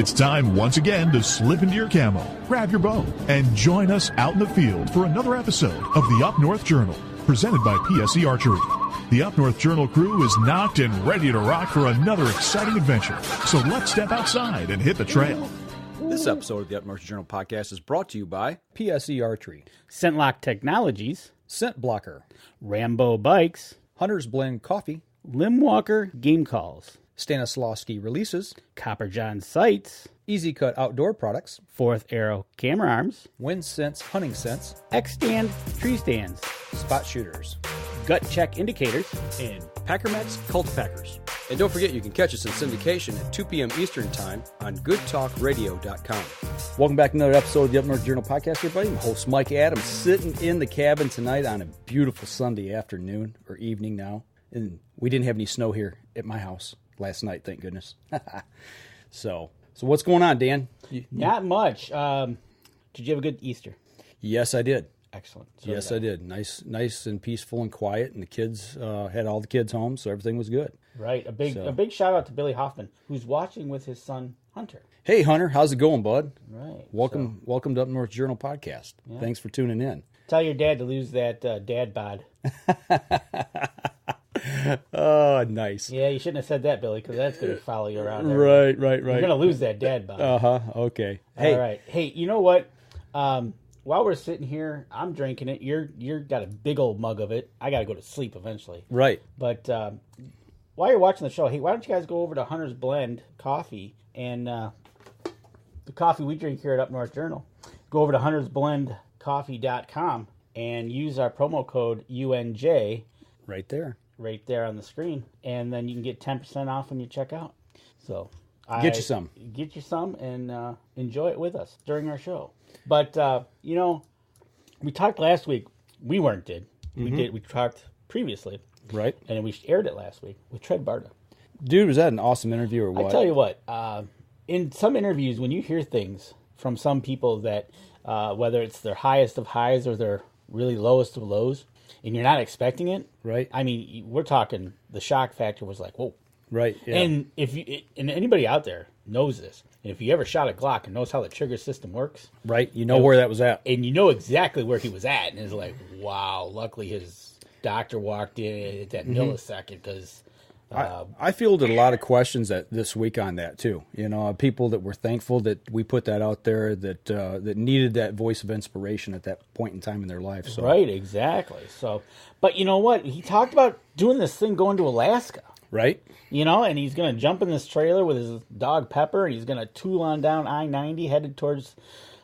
It's time once again to slip into your camo, grab your bow, and join us out in the field for another episode of the Up North Journal, presented by PSE Archery. The Up North Journal crew is knocked and ready to rock for another exciting adventure. So let's step outside and hit the trail. This episode of the Up North Journal podcast is brought to you by PSE Archery, Scentlock Technologies, Scent Blocker, Rambo Bikes, Hunter's Blend Coffee, Limwalker Game Calls, Stanislawski Releases, Copper John Sights, Easy Cut Outdoor Products, Fourth Arrow Camera Arms, Wind Sense Hunting Sense, X-Stand Tree Stands, Spot Shooters, Gut Check Indicators, and Packermax Cultipackers. And don't forget, you can catch us in syndication at 2 p.m. Eastern Time on goodtalkradio.com. Welcome back to another episode of the Up North Journal podcast, everybody. I'm host Mike Adams, sitting in the cabin tonight on a beautiful Sunday afternoon or evening now. And we didn't have any snow here at my house last night, thank goodness. So what's going on, Dan? Not much. Did you have a good Easter? Yes, I did. Excellent. So yes, I did. Nice and peaceful and quiet, and the kids had all the kids home, so everything was good. Right. A big shout out to Billy Hoffman, who's watching with his son Hunter. Hey, Hunter, how's it going, bud? Right. Welcome to Up North Journal podcast. Yeah. Thanks for tuning in. Tell your dad to lose that dad bod. Oh, nice. Yeah, you shouldn't have said that, Billy, because that's going to follow you around. Right. You're going to lose that dad bod. Okay. Hey. All right. Hey, you know what? While we're sitting here, I'm drinking it. You're got a big old mug of it. I got to go to sleep eventually. Right. But while you're watching the show, hey, why don't you guys go over to Hunter's Blend Coffee and the coffee we drink here at Up North Journal. Go over to huntersblendcoffee.com and use our promo code UNJ. Right there on the screen, and then you can get 10% off when you check out. So get you some and enjoy it with us during our show. But we talked last week. We did. We talked previously, right? And then we aired it last week with Tread Barta. Dude, was that an awesome interview or what? I tell you what, in some interviews, when you hear things from some people that whether it's their highest of highs or their really lowest of lows, and you're not expecting it, right? I mean, we're talking the shock factor was like, whoa, right? Yeah. And and anybody out there knows this, and if you ever shot a Glock and knows how the trigger system works, right? You know where that was at, and you know exactly where he was at, and it's like, wow. Luckily, his doctor walked in at that millisecond because. I fielded a lot of questions this week on that too. People that were thankful that we put that out there, that needed that voice of inspiration at that point in time in their life. So. Right, exactly. So, but you know what? He talked about doing this thing going to Alaska. Right. And he's going to jump in this trailer with his dog Pepper, and he's going to tool on down I-90, headed towards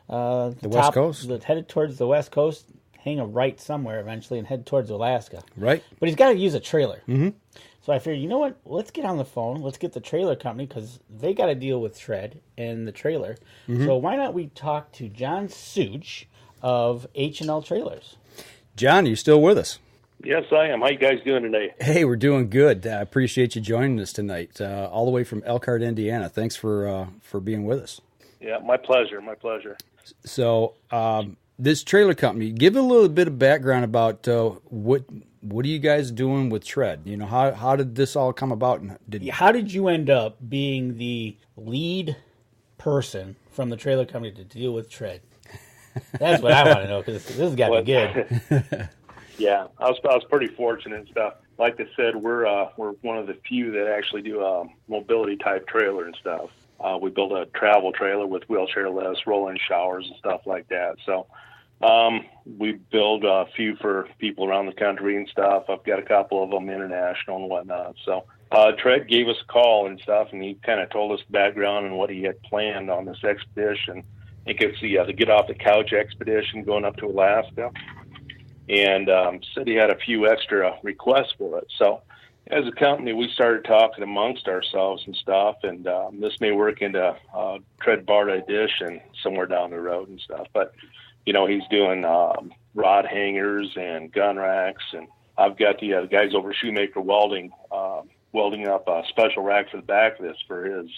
the West Coast. Headed towards the West Coast, hang a right somewhere eventually, and head towards Alaska. Right. But he's got to use a trailer. Mm-hmm. So I figured, you know what? Let's get on the phone. Let's get the trailer company because they got to deal with Tread and the trailer. Mm-hmm. So why not we talk to John Such of H&L Trailers? John, are you still with us? Yes, I am. How you guys doing today? Hey, we're doing good. I appreciate you joining us tonight, all the way from Elkhart, Indiana. Thanks for being with us. Yeah, my pleasure. My pleasure. So this trailer company, give a little bit of background about what are you guys doing with Tread? How did this all come about? And how did you end up being the lead person from the trailer company to deal with Tread? That's what I want to know because this has got to be good. Yeah, I was pretty fortunate and stuff. Like I said, we're one of the few that actually do a mobility type trailer and stuff. We build a travel trailer with wheelchair lifts, roll-in showers, and stuff like that. So. We build a few for people around the country and stuff. I've got a couple of them international and whatnot. So, Tread gave us a call and stuff, and he kind of told us the background and what he had planned on this expedition. I think it's the Get Off the Couch expedition going up to Alaska. And said he had a few extra requests for it. So, as a company, we started talking amongst ourselves and stuff, and this may work into Tread Barta edition somewhere down the road and stuff. But he's doing rod hangers and gun racks, and I've got the guys over Shoemaker Welding welding up a special rack for the back of this for his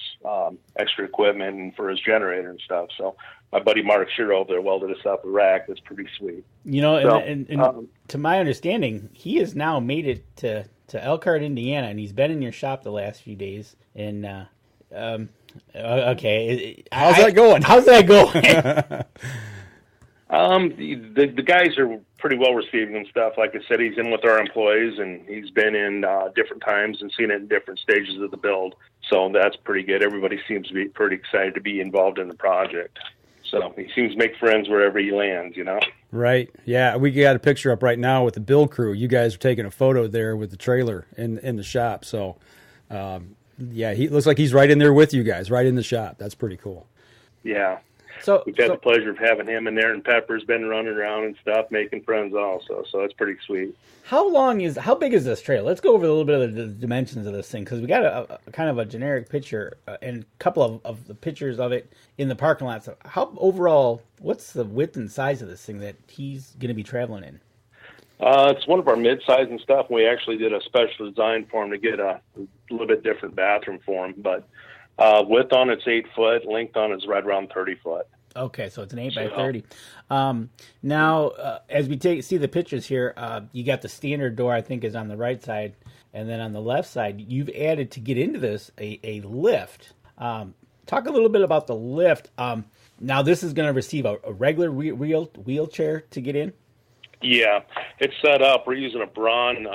extra equipment and for his generator and stuff. So my buddy Mark Shiro over there welded us up a rack. That's pretty sweet. And to my understanding, he has now made it to Elkhart, Indiana, and he's been in your shop the last few days. And Okay. How's that going? How's that going? The guys are pretty well received and stuff. Like I said, he's in with our employees, and he's been in different times and seen it in different stages of the build. So that's pretty good. Everybody seems to be pretty excited to be involved in the project. So he seems to make friends wherever he lands, you know? Right. Yeah, we got a picture up right now with the build crew. You guys are taking a photo there with the trailer in the shop. So, yeah, he looks like he's right in there with you guys, right in the shop. That's pretty cool. Yeah. So we've had the pleasure of having him in there, and Pepper's been running around and stuff, making friends also. So it's pretty sweet. How big is this trailer? Let's go over a little bit of the dimensions of this thing, because we got a kind of a generic picture and a couple of the pictures of it in the parking lot. So how overall, what's the width and size of this thing that he's going to be traveling in? It's one of our mid-size and stuff. We actually did a special design for him to get a little bit different bathroom for him. But width on it's 8 foot, length on it's right around 30 foot. Okay, so it's an 8 by 30. Now, as we see the pictures here, you got the standard door, I think, is on the right side. And then on the left side, you've added, to get into this, a lift. Talk a little bit about the lift. Now, this is going to receive a regular wheelchair to get in? Yeah, it's set up. We're using a Braun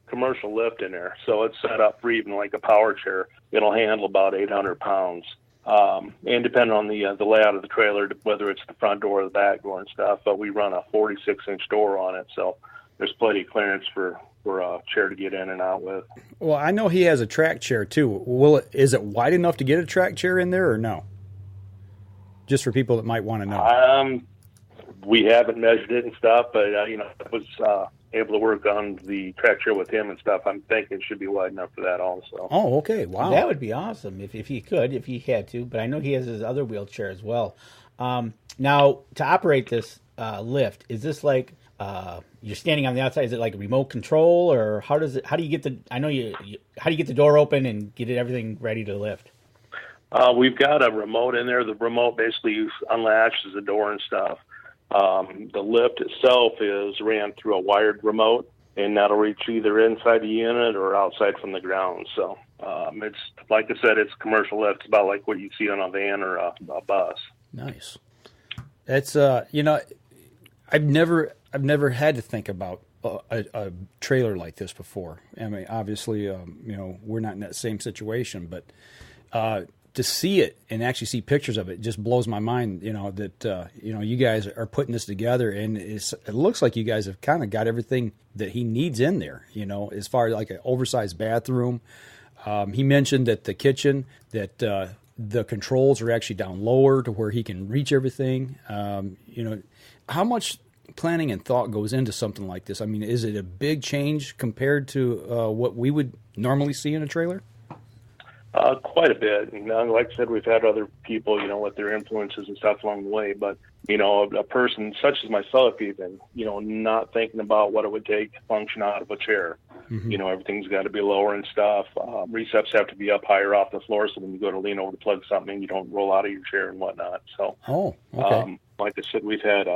commercial lift in there. So it's set up for even like a power chair. It'll handle about 800 pounds. And depending on the layout of the trailer, whether it's the front door or the back door and stuff, but we run a 46-inch door on it. So there's plenty of clearance for a chair to get in and out with. Well, I know he has a track chair too. Is it wide enough to get a track chair in there or no? Just for people that might want to know. We haven't measured it and stuff, but I was able to work on the track chair with him and stuff. I'm thinking it should be wide enough for that also. Oh, okay. Wow. That would be awesome if he had to, but I know he has his other wheelchair as well. Now, to operate this lift, is this like you're standing on the outside? Is it like a remote control, or how do you get how do you get the door open and get everything ready to lift? We've got a remote in there. The remote basically unlatches the door and stuff. The lift itself is ran through a wired remote, and that'll reach either inside the unit or outside from the ground. So it's, like I said, it's a commercial lift. It's about like what you see on a van or a bus. Nice. That's I've never had to think about a trailer like this before. I mean, obviously, we're not in that same situation, but to see it and actually see pictures of it just blows my mind. That you guys are putting this together, and it looks like you guys have kind of got everything that he needs in there. As far as like an oversized bathroom. He mentioned that the kitchen, that the controls are actually down lower to where he can reach everything. How much planning and thought goes into something like this? I mean, is it a big change compared to what we would normally see in a trailer? Quite a bit. Like I said, we've had other people, with their influences and stuff along the way. But, a person such as myself even, not thinking about what it would take to function out of a chair. Mm-hmm. Everything's got to be lower and stuff. Receps have to be up higher off the floor, so when you go to lean over to plug something, you don't roll out of your chair and whatnot. So, okay. Like I said, we've had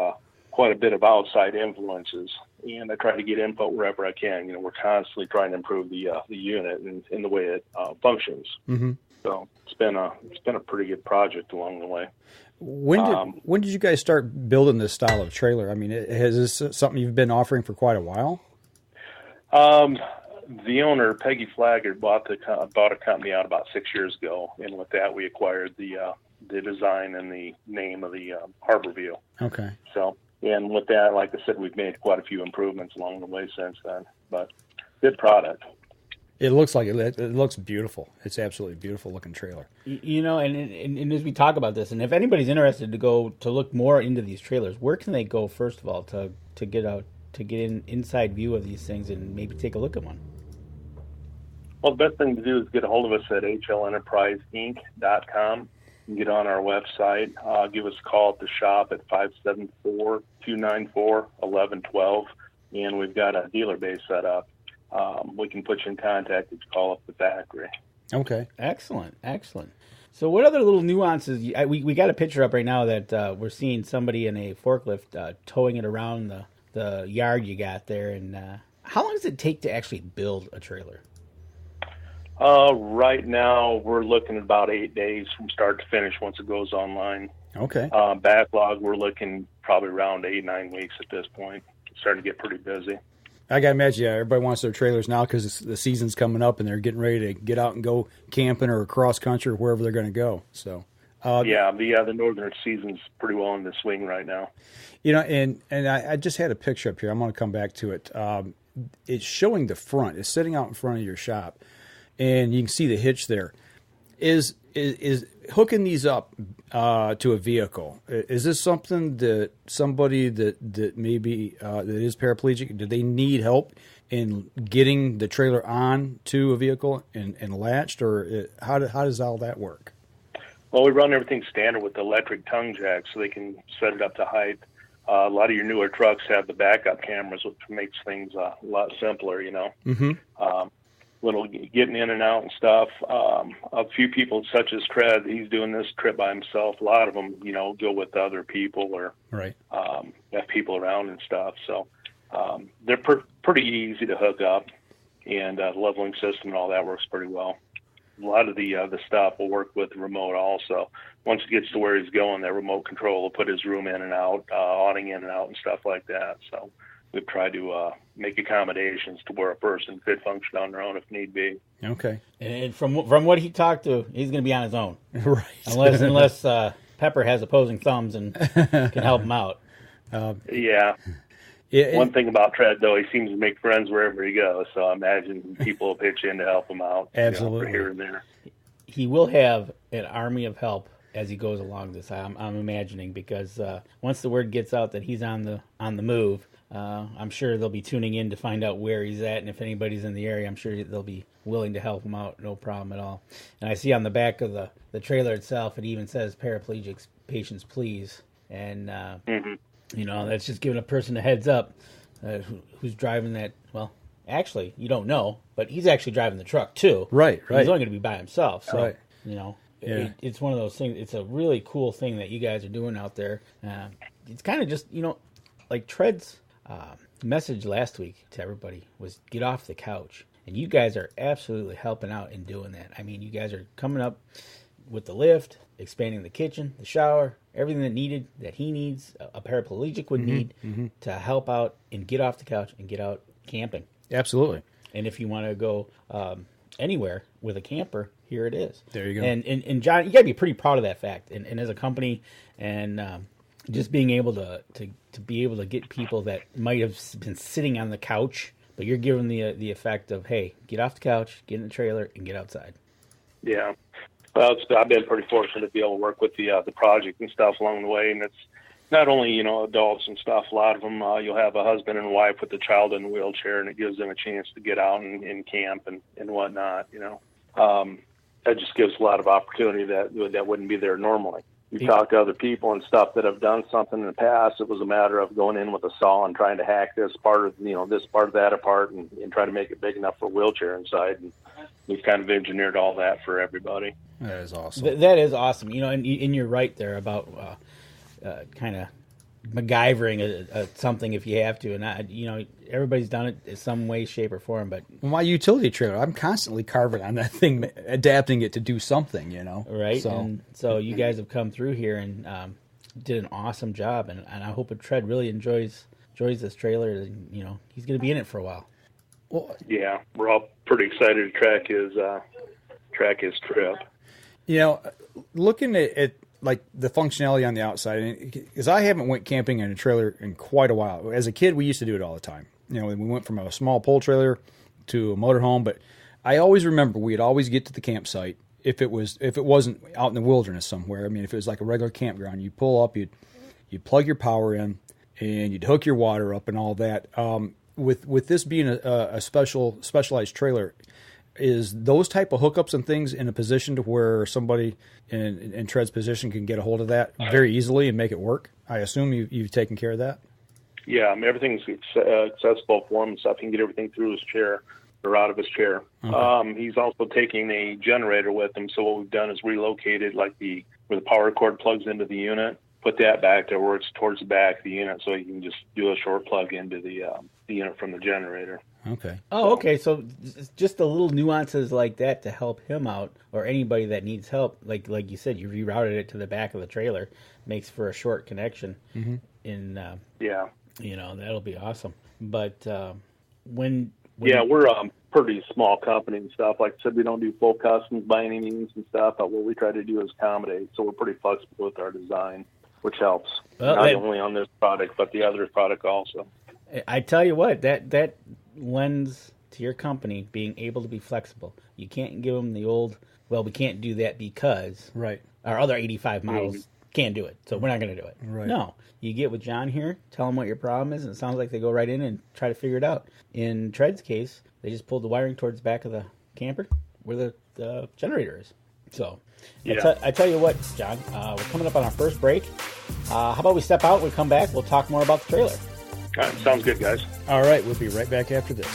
quite a bit of outside influences, and I try to get input wherever I can. We're constantly trying to improve the unit and in the way it functions. Mm-hmm. So it's been a pretty good project along the way. When did you guys start building this style of trailer? I mean, is this something you've been offering for quite a while? The owner, Peggy Flagger, bought a company out about 6 years ago, and with that we acquired the design and the name of the Harbor View. Okay. So, and with that, like I said, we've made quite a few improvements along the way since then. But good product. It looks like it looks beautiful. It's absolutely beautiful looking trailer. And as we talk about this, and if anybody's interested to look more into these trailers, where can they go first of all to get an inside view of these things and maybe take a look at one? Well, the best thing to do is get a hold of us at hlenterpriseinc.com. You can get on our website. Give us a call at the shop at 574-294-1112, and we've got a dealer base set up. We can put you in contact if you call up the factory. Okay. Excellent. So what other little nuances? We got a picture up right now that we're seeing somebody in a forklift towing it around the yard you got there. And how long does it take to actually build a trailer? Right now, we're looking at about 8 days from start to finish once it goes online. Okay. Backlog, we're looking probably around 8-9 weeks at this point. It's starting to get pretty busy. I got to imagine, yeah, everybody wants their trailers now because the season's coming up and they're getting ready to get out and go camping or cross country or wherever they're going to go. So, the northern season's pretty well in the swing right now. You know, and I just had a picture up here. I'm going to come back to it. It's showing the front. It's sitting out in front of your shop, and you can see the hitch there. Is hooking these up to a vehicle? Is this something that somebody that maybe that is paraplegic, do they need help in getting the trailer on to a vehicle and latched, or how does all that work? Well, we run everything standard with the electric tongue jack, so they can set it up to height. A lot of your newer trucks have the backup cameras, which makes things a lot simpler, you know. Mm-hmm. Little getting in and out and stuff. A few people, such as Tread, he's doing this trip by himself. A lot of them, you know, go with other people or have people around and stuff. So they're pretty easy to hook up, and the leveling system and all that works pretty well. A lot of the stuff will work with the remote also. Once it gets to where he's going, that remote control will put his room in and out, awning in and out and stuff like that. So we've tried to make accommodations to where a person could function on their own if need be. Okay. And from what he talked to, he's going to be on his own. Right. Unless Pepper has opposing thumbs and can help him out. Yeah. One thing about Tread, though, he seems to make friends wherever he goes. So I imagine people will pitch in to help him out. Absolutely. For here and there. He will have an army of help as he goes along this. I'm imagining, because once the word gets out that he's on the move, I'm sure they'll be tuning in to find out where he's at, and if anybody's in the area, I'm sure they'll be willing to help him out, no problem at all. And I see on the back of the trailer itself, it even says paraplegics, patience please, and you know, that's just giving a person a heads up who's driving that. Well, actually, you don't know, but he's actually driving the truck too. Right. He's only going to be by himself, so right. You know. Yeah. It's one of those things. It's a really cool thing that you guys are doing out there. It's kind of just, you know, like Tread's message last week to everybody was get off the couch. And you guys are absolutely helping out in doing that. I mean, you guys are coming up with the lift, expanding the kitchen, the shower, everything that he needs, a paraplegic would need to help out and get off the couch and get out camping. Absolutely. And if you want to go anywhere with a camper, here it is. There you go. And John, you got to be pretty proud of that fact. And as a company, and just being able to be able to get people that might have been sitting on the couch, but you're giving the effect of, hey, get off the couch, get in the trailer, and get outside. Yeah. Well, I've been pretty fortunate to be able to work with the project and stuff along the way, and it's not only, you know, adults and stuff. A lot of them, you'll have a husband and wife with a child in a wheelchair, and it gives them a chance to get out and camp and whatnot, you know. That just gives a lot of opportunity that wouldn't be there normally. You talk to other people and stuff that have done something in the past. It was a matter of going in with a saw and trying to hack this part of that apart and try to make it big enough for a wheelchair inside. And we've kind of engineered all that for everybody. That is awesome. That is awesome. You know, and you're right there about kind of MacGyvering something if you have to. And you know, everybody's done it in some way, shape, or form. But my utility trailer, I'm constantly carving on that thing, adapting it to do something. You know, right? So you guys have come through here and did an awesome job. And I hope Tread really enjoys this trailer. And, you know, he's going to be in it for a while. Well, yeah, we're all pretty excited to track his trip. You know, looking at like the functionality on the outside, because I haven't went camping in a trailer in quite a while. As a kid, we used to do it all the time. You know, we went from a small pole trailer to a motorhome, but I always remember we'd always get to the campsite if it wasn't out in the wilderness somewhere. I mean, if it was like a regular campground, you'd pull up, you'd plug your power in, and you'd hook your water up and all that. With this being a specialized trailer, is those type of hookups and things in a position to where somebody in Tread's position can get a hold of that very easily and make it work? I assume you've taken care of that? Yeah, I mean, everything's accessible for him and stuff. He can get everything through his chair or out of his chair. Okay. He's also taking a generator with him, so what we've done is relocated where the power cord plugs into the unit. put that back there where it's towards the back of the unit, so you can just do a short plug into the unit from the generator. Okay. Oh, okay. So just the little nuances like that to help him out, or anybody that needs help. Like you said, you rerouted it to the back of the trailer, makes for a short connection. Mm-hmm. Yeah. You know, that'll be awesome. But when we're a pretty small company and stuff. Like I said, we don't do full customs by any means and stuff, but what we try to do is accommodate. So we're pretty flexible with our design, which helps. Well, not only on this product, but the other product also. I tell you what, that lends to your company being able to be flexible. You can't give them the old, well, we can't do that because Right. our other 85 models can't do it, so we're not going to do it. Right. No, you get with John here, tell them what your problem is, and it sounds like they go right in and try to figure it out. In Tread's case, they just pulled the wiring towards the back of the camper where the generator is. So, Yeah. I tell you what, John, we're coming up on our first break. How about we step out, we come back, we'll talk more about the trailer. All right, sounds good, guys. All right, we'll be right back after this.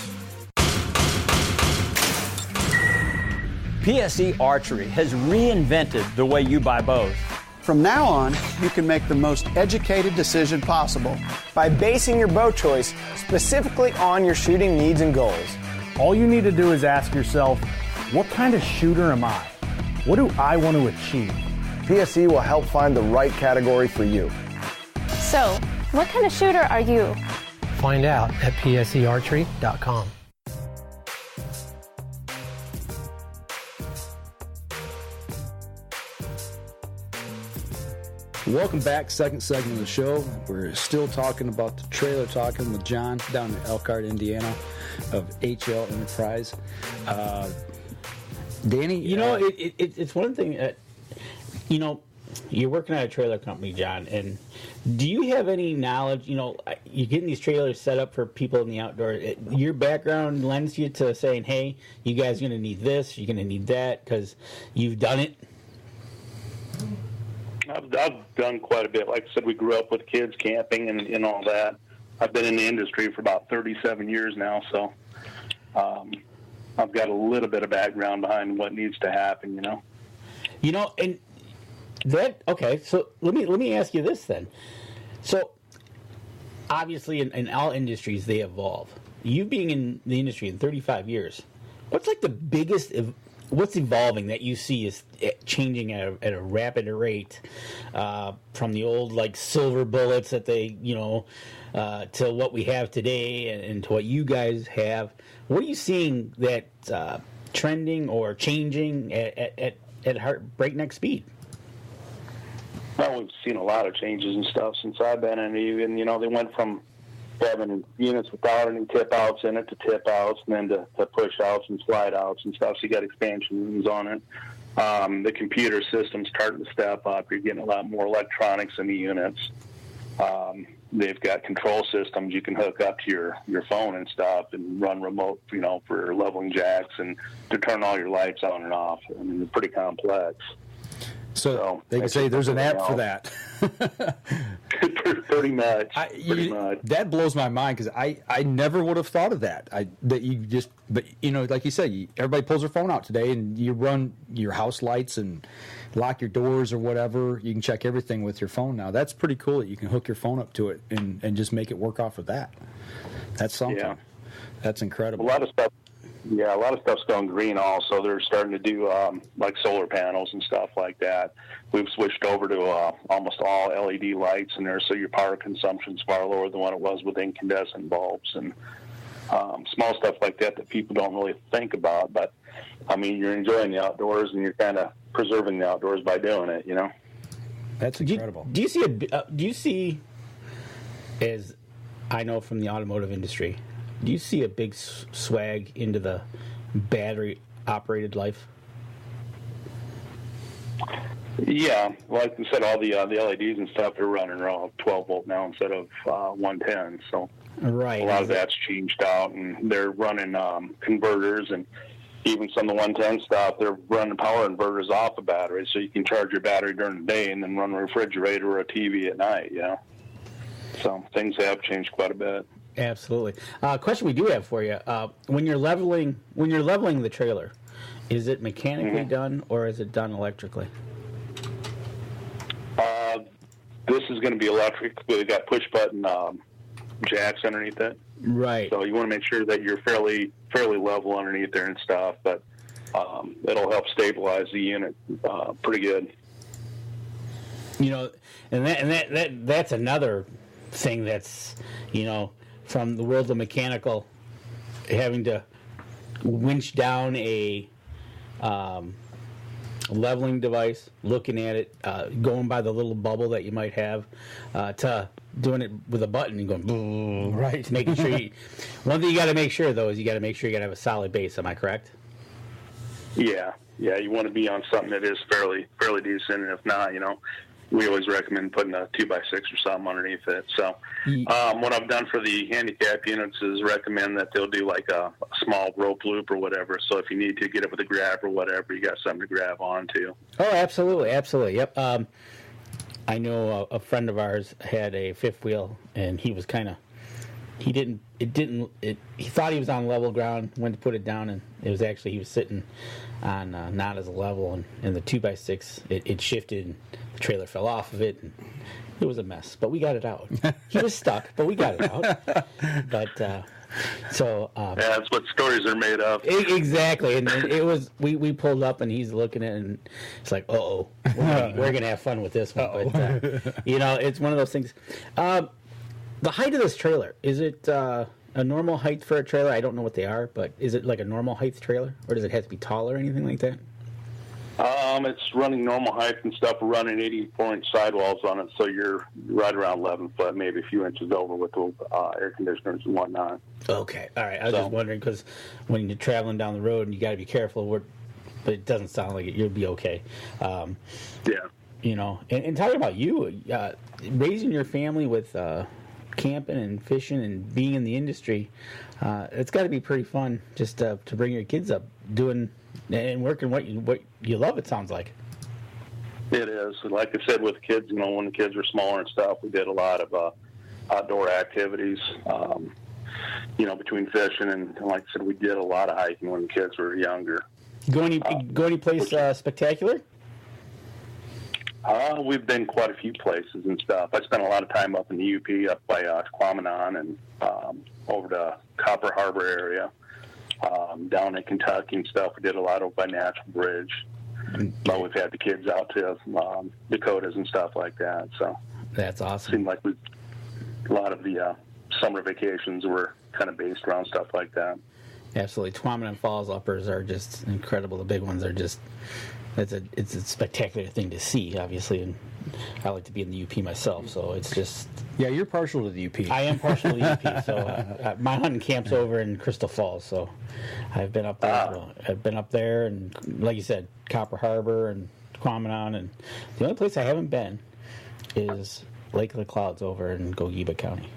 PSE Archery has reinvented the way you buy bows. From now on, you can make the most educated decision possible. By basing your bow choice specifically on your shooting needs and goals. All you need to do is ask yourself, what kind of shooter am I? What do I want to achieve? PSE will help find the right category for you. So, what kind of shooter are you? Find out at psearchery.com. Welcome back, second segment of the show. We're still talking about the trailer talking with John down in Elkhart, Indiana of HL Enterprise. Danny? You know, it's one thing, you know, you're working at a trailer company, John, and do you have any knowledge, you know, you're getting these trailers set up for people in the outdoors. Your background lends you to saying, hey, you guys are going to need this, you're going to need that, because you've done it? I've done quite a bit. Like I said, we grew up with kids camping and all that. I've been in the industry for about 37 years now, so I've got a little bit of background behind what needs to happen, you know. You know, and that, okay, so let me ask you this then. So, obviously, in all industries, they evolve. You being in the industry in 35 years, what's like the biggest, what's evolving that you see is changing at a rapid rate from the old, like, silver bullets that they, you know, to what we have today and to what you guys have? What are you seeing that trending or changing at breakneck speed? Well, we've seen a lot of changes and stuff since I've been in it. Even, you know, they went from having units without any tip outs in it to tip outs, and then to push outs and slide outs and stuff. So you got expansion rooms on it. The computer system's starting to step up. You're getting a lot more electronics in the units. They've got control systems you can hook up to your phone and stuff and run remote, you know, for leveling jacks and to turn all your lights on and off. I mean, they're pretty complex. So they can say there's an app for that. Pretty much. That blows my mind because I never would have thought of that. But you know, like you said, everybody pulls their phone out today and you run your house lights and lock your doors or whatever. You can check everything with your phone now. That's pretty cool that you can hook your phone up to it and just make it work off of that. That's something. Yeah. That's incredible. A lot of stuff's going green also. They're starting to do like solar panels and stuff like that. We've switched over to almost all LED lights in there, so your power consumption's far lower than what it was with incandescent bulbs and small stuff like that people don't really think about. But, I mean, you're enjoying the outdoors and you're kind of preserving the outdoors by doing it, you know? That's incredible. Do you see, as I know from the automotive industry, do you see a big swag into the battery-operated life? Yeah, like I said, all the LEDs and stuff, they're running around 12 volt now instead of 110. So right, a lot of that's changed out, and they're running converters, and even some of the 110 stuff, they're running power inverters off the battery, so you can charge your battery during the day and then run a refrigerator or a TV at night. Yeah, so things have changed quite a bit. Absolutely. Question we do have for you: when you're leveling the trailer, is it mechanically done or is it done electrically? This is going to be electric, but it got push button jacks underneath it. Right. So you want to make sure that you're fairly level underneath there and stuff, but it'll help stabilize the unit pretty good. You know, and that's another thing that's, you know, from the world of mechanical, having to winch down a leveling device, looking at it, going by the little bubble that you might have, to doing it with a button and going boom, right. Making sure one thing you got to make sure though is you got to make sure you got to have a solid base. Am I correct? Yeah. You want to be on something that is fairly decent, and if not, you know, we always recommend putting a 2x6 or something underneath it. So, what I've done for the handicap units is recommend that they'll do like a small rope loop or whatever. So if you need to get it with a grab or whatever, you got something to grab onto. Oh, absolutely. Yep. I know a friend of ours had a fifth wheel, and he was kind of, he thought he was on level ground, went to put it down, and it was actually, he was sitting on not as a level, and in the 2x6 it shifted, and the trailer fell off of it, and it was a mess, but we got it out. He was stuck, but we got it out. But yeah, that's what stories are made of. Exactly, and it was, we pulled up, and he's looking at it, and it's like, we're gonna have fun with this one. But you know, it's one of those things. The height of this trailer, is it a normal height for a trailer? I don't know what they are, but is it like a normal height trailer, or does it have to be taller or anything like that? It's running normal height and stuff. We're running 80-point sidewalls on it, so you're right around 11 foot, maybe a few inches over with the air conditioners and whatnot. Okay, all right. I was just wondering, because when you're traveling down the road, and you got to be careful, but it doesn't sound like it. You'll be okay. Yeah. You know, and talking about you, raising your family with camping and fishing and being in the industry, it's got to be pretty fun just to bring your kids up doing and working what you love, it sounds like. It is. Like I said, with kids, you know, when the kids were smaller and stuff, we did a lot of outdoor activities, you know, between fishing and like I said, we did a lot of hiking when the kids were younger. Go any place spectacular? We've been quite a few places and stuff. I spent a lot of time up in the UP, up by Quamanon, and over to Copper Harbor area, down in Kentucky and stuff. We did a lot over by Natural Bridge. But we've had the kids out to Dakotas and stuff like that. So that's awesome. Seemed like a lot of the summer vacations were kind of based around stuff like that. Absolutely. Quamanon Falls uppers are just incredible. The big ones are just... It's a spectacular thing to see, obviously, and I like to be in the UP myself, so it's just... Yeah, you're partial to the UP. I am partial to the UP, so my hunting camp's over in Crystal Falls, so I've been up there. I've been up there, and like you said, Copper Harbor and Quamanon, and the only place I haven't been is Lake of the Clouds over in Gogeeba County.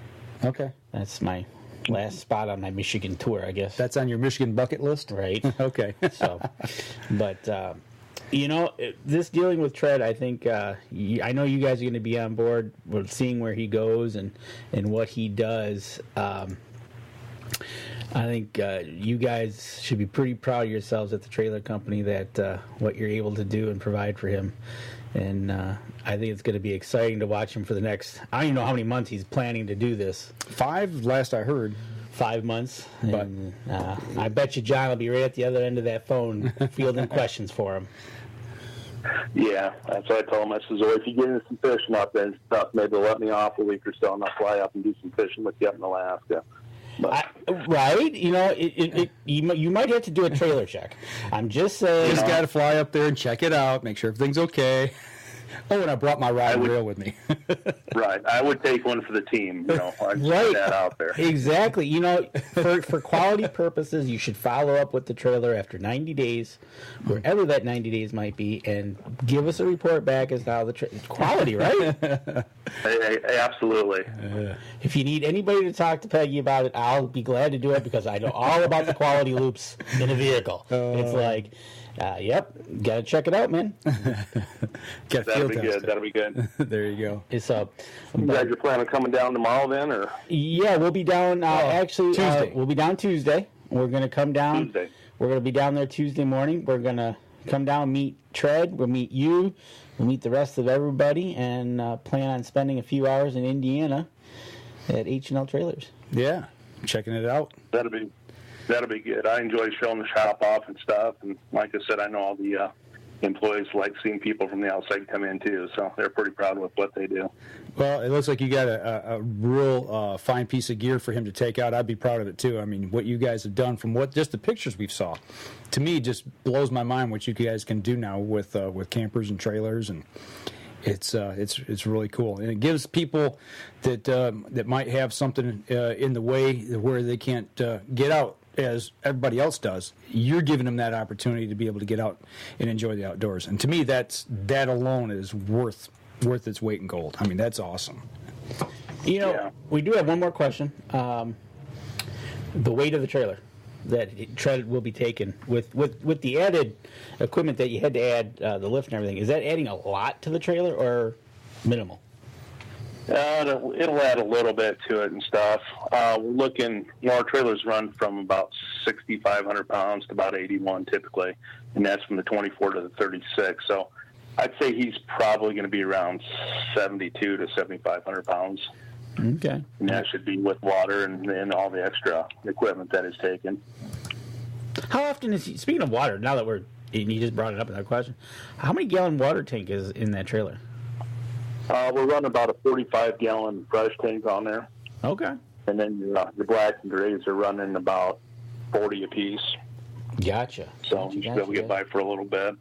Okay. That's my last spot on my Michigan tour, I guess. That's on your Michigan bucket list? Right. Okay. So, but... you know, this dealing with Tread, I think, I know you guys are going to be on board with seeing where he goes and what he does. I think you guys should be pretty proud of yourselves at the trailer company that what you're able to do and provide for him. And I think it's going to be exciting to watch him for the next, I don't even know how many months he's planning to do this. 5, last I heard. 5 months. And, I bet you John will be right at the other end of that phone fielding questions for him. Yeah, that's what I told him. I says, if you get into some fishing up there and stuff, maybe they'll let me off a week or so and I'll fly up and do some fishing with you up in Alaska. Right? You know, you might have to do a trailer check. I'm just saying. You just got to fly up there and check it out, make sure everything's okay. Oh, and I brought my rod and reel with me. Right. I would take one for the team, you know. I'd put that out there. Exactly. You know, for quality purposes, you should follow up with the trailer after 90 days, wherever that 90 days might be, and give us a report back as to how the quality, right? Hey, absolutely. If you need anybody to talk to Peggy about it, I'll be glad to do it because I know all about the quality loops in a vehicle. It's like... yep, gotta check it out, man. That'll be good. That'll be good. There you go. It's you guys are planning on coming down tomorrow then, or? Yeah, we'll be down. Tuesday. We'll be down Tuesday. We're gonna come down. Tuesday. We're gonna be down there Tuesday morning. We're gonna come down, meet Tread. We'll meet you. We'll meet the rest of everybody, and plan on spending a few hours in Indiana at H&L Trailers. Yeah, checking it out. That'll be good. I enjoy showing the shop off and stuff, and like I said, I know all the employees like seeing people from the outside come in too, so they're pretty proud with what they do. Well, it looks like you got a real fine piece of gear for him to take out. I'd be proud of it too. I mean, what you guys have done from just the pictures we've saw, to me, just blows my mind what you guys can do now with campers and trailers, and it's really cool. And it gives people that might have something in the way where they can't get out as everybody else does. You're giving them that opportunity to be able to get out and enjoy the outdoors. And to me, that alone is worth its weight in gold. I mean, that's awesome. We do have one more question. The weight of the trailer that Tread will be taken with the added equipment that you had to add, the lift and everything. Is that adding a lot to the trailer or minimal? It'll add a little bit to it and stuff. We're looking, our trailers run from about 6,500 pounds to about 81 typically, and that's from the 24 to the 36. So I'd say he's probably going to be around 72 to 7,500 pounds. Okay. And that should be with water and all the extra equipment that is taken. How often is he, speaking of water, now that and you just brought it up in that question, how many gallon water tank is in that trailer? We're running about a 45-gallon fresh tank on there. Okay. And then your black and grays are running about 40 apiece. Gotcha. So you should be able to get by for a little bit.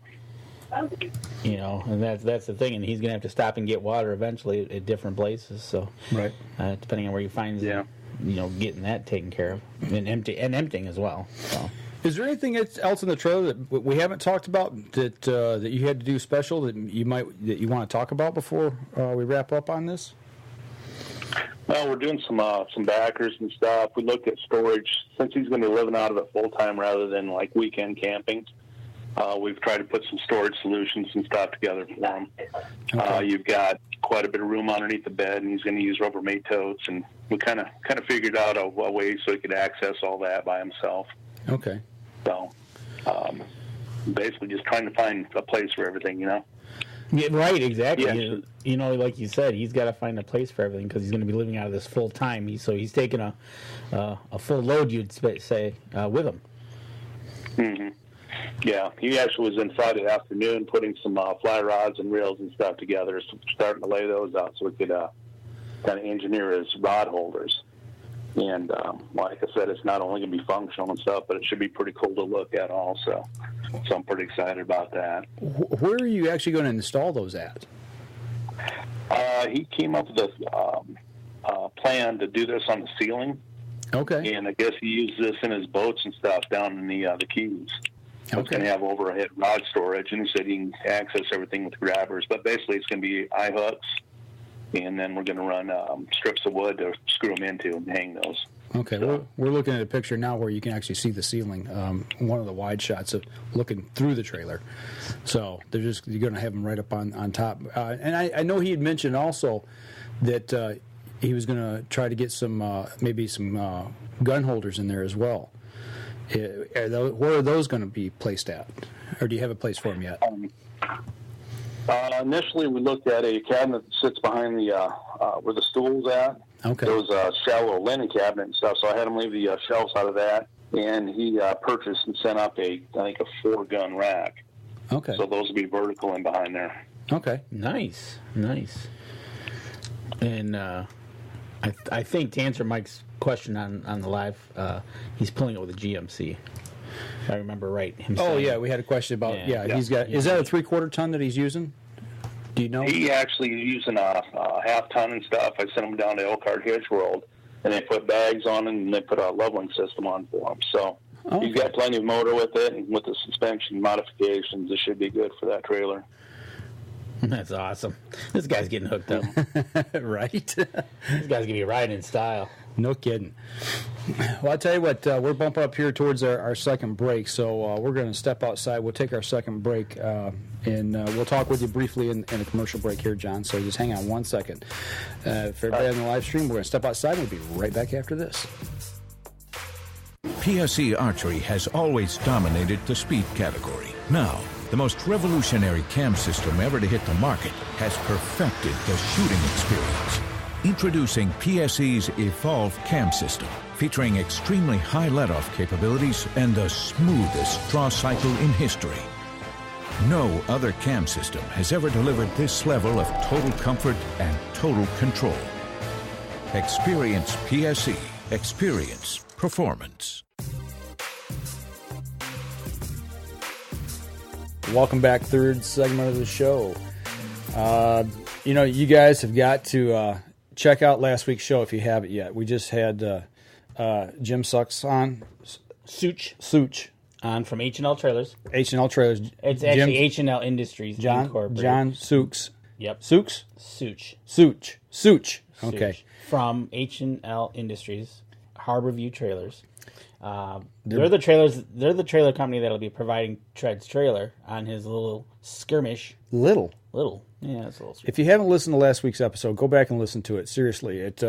And that's the thing. And he's going to have to stop and get water eventually at different places. So, right. Depending on where he finds, getting that taken care of and emptying as well. So. Is there anything else in the trailer that we haven't talked about that you had to do special that you want to talk about before we wrap up on this? Well, we're doing some backers and stuff. We looked at storage since he's going to be living out of it full time rather than like weekend camping. We've tried to put some storage solutions and stuff together for him. Okay. You've got quite a bit of room underneath the bed, and he's going to use Rubbermaid totes. And we kind of figured out a way so he could access all that by himself. Okay. So, basically just trying to find a place for everything, Yeah, right, exactly. Yeah. Like you said, he's got to find a place for everything because he's going to be living out of this full time. So he's taking a full load, you'd say, with him. Mm-hmm. Yeah, he actually was in Friday afternoon putting some fly rods and reels and stuff together, so starting to lay those out so we could kind of engineer his rod holders. And like I said, it's not only going to be functional and stuff, but it should be pretty cool to look at also. So I'm pretty excited about that. Where are you actually going to install those at? He came up with a plan to do this on the ceiling. Okay. And I guess he used this in his boats and stuff down in the Keys. So It's going to have overhead rod storage, and he said he can access everything with grabbers. But basically, it's going to be eye hooks, and then we're going to run strips of wood to screw them into and hang those. Okay, So, we're looking at a picture now where you can actually see the ceiling, one of the wide shots of looking through the trailer. So you're going to have them right up on top. And I know he had mentioned also that he was going to try to get maybe some gun holders in there as well. Where are those going to be placed at? Or do you have a place for them yet? Initially, we looked at a cabinet that sits behind the where the stool's at. Okay. There was a shallow linen cabinet and stuff, so I had him leave the shelves out of that. And he purchased and sent up I think a 4-gun rack. Okay. So those will be vertical in behind there. Okay. Nice. And I think to answer Mike's question on the live, he's pulling it with a GMC. If I remember right. Yeah, we had a question about. Yeah. He's got. Is that a 3/4 ton that he's using? Do you know? He actually is using a half ton and stuff. I sent him down to Elkhart Hitch World, and they put bags on him, and they put a leveling system on for him. So he's got plenty of motor with it, and with the suspension modifications, it should be good for that trailer. That's awesome. This guy's getting hooked up. Right? This guy's going to be riding in style. No kidding. Well, I'll tell you what, we're bumping up here towards our second break, so we're going to step outside. We'll take our second break, and we'll talk with you briefly in a commercial break here, John, so just hang on one second. For everybody on the live stream, we're going to step outside, and we'll be right back after this. PSE Archery has always dominated the speed category. Now, the most revolutionary cam system ever to hit the market, has perfected the shooting experience. Introducing PSE's Evolve Cam System, featuring extremely high let-off capabilities and the smoothest draw cycle in history. No other cam system has ever delivered this level of total comfort and total control. Experience PSE. Experience performance. Welcome back, third segment of the show. You guys have got to check out last week's show if you haven't yet. We just had Jim Sucks on. Such. On from H&L Trailers. H&L Trailers. It's actually H&L Industries Incorporated. John Such. Yep. Such. Okay. From H&L Industries, Harborview Trailers. They're the trailer company that'll be providing Tread's trailer on his little skirmish. Little. Yeah, it's a little skirmish. If you haven't listened to last week's episode, go back and listen to it. Seriously, it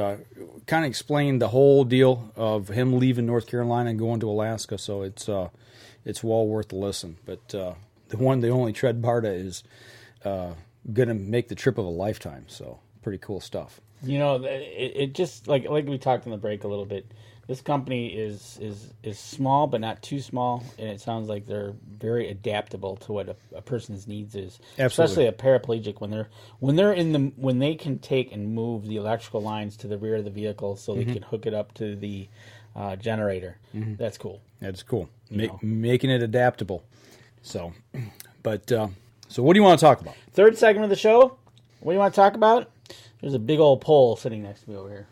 kind of explained the whole deal of him leaving North Carolina and going to Alaska. So it's well worth the listen. But the only Tread Barta is going to make the trip of a lifetime. So pretty cool stuff. It just like we talked in the break a little bit. This company is small, but not too small, and it sounds like they're very adaptable to what a person's needs is. Absolutely. Especially a paraplegic when they can take and move the electrical lines to the rear of the vehicle so they can hook it up to the generator. Mm-hmm. That's cool. That's cool. Making it adaptable. So what do you want to talk about? Third segment of the show. What do you want to talk about? There's a big old pole sitting next to me over here.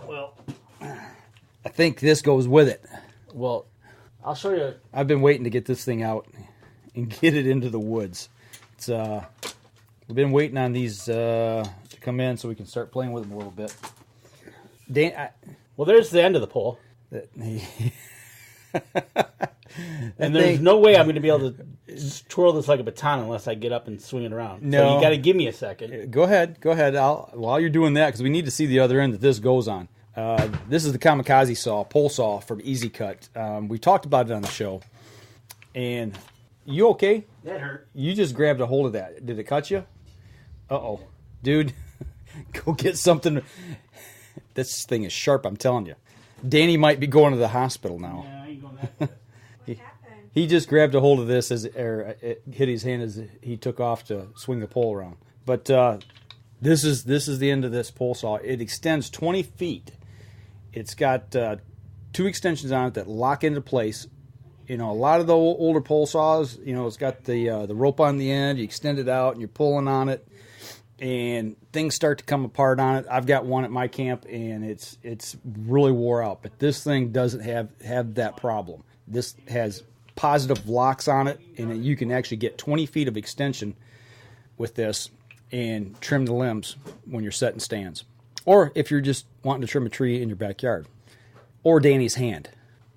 Well, I think this goes with it. Well, I'll show you. I've been waiting to get this thing out and get it into the woods. We've been waiting on these to come in so we can start playing with them a little bit. Well, there's the end of the pole. And there's no way I'm going to be able to twirl this like a baton unless I get up and swing it around. No. So you got to give me a second. Go ahead. While you're doing that, because we need to see the other end that this goes on. This is the Kamikaze saw, pole saw from Easy Cut. We talked about it on the show. And you okay? That hurt. You just grabbed a hold of that. Did it cut you? Uh-oh. Dude, go get something. This thing is sharp, I'm telling you. Danny might be going to the hospital now. Yeah, I ain't going that far. He just grabbed a hold of this it hit his hand as he took off to swing the pole around. But this is the end of this pole saw. It extends 20 feet. It's got 2 extensions on it that lock into place. A lot of the older pole saws, it's got the rope on the end. You extend it out and you're pulling on it, and things start to come apart on it. I've got one at my camp, and it's really wore out. But this thing doesn't have that problem. This has positive locks on it, and you can actually get 20 feet of extension with this and trim the limbs when you're setting stands. Or if you're just wanting to trim a tree in your backyard. Or Danny's hand.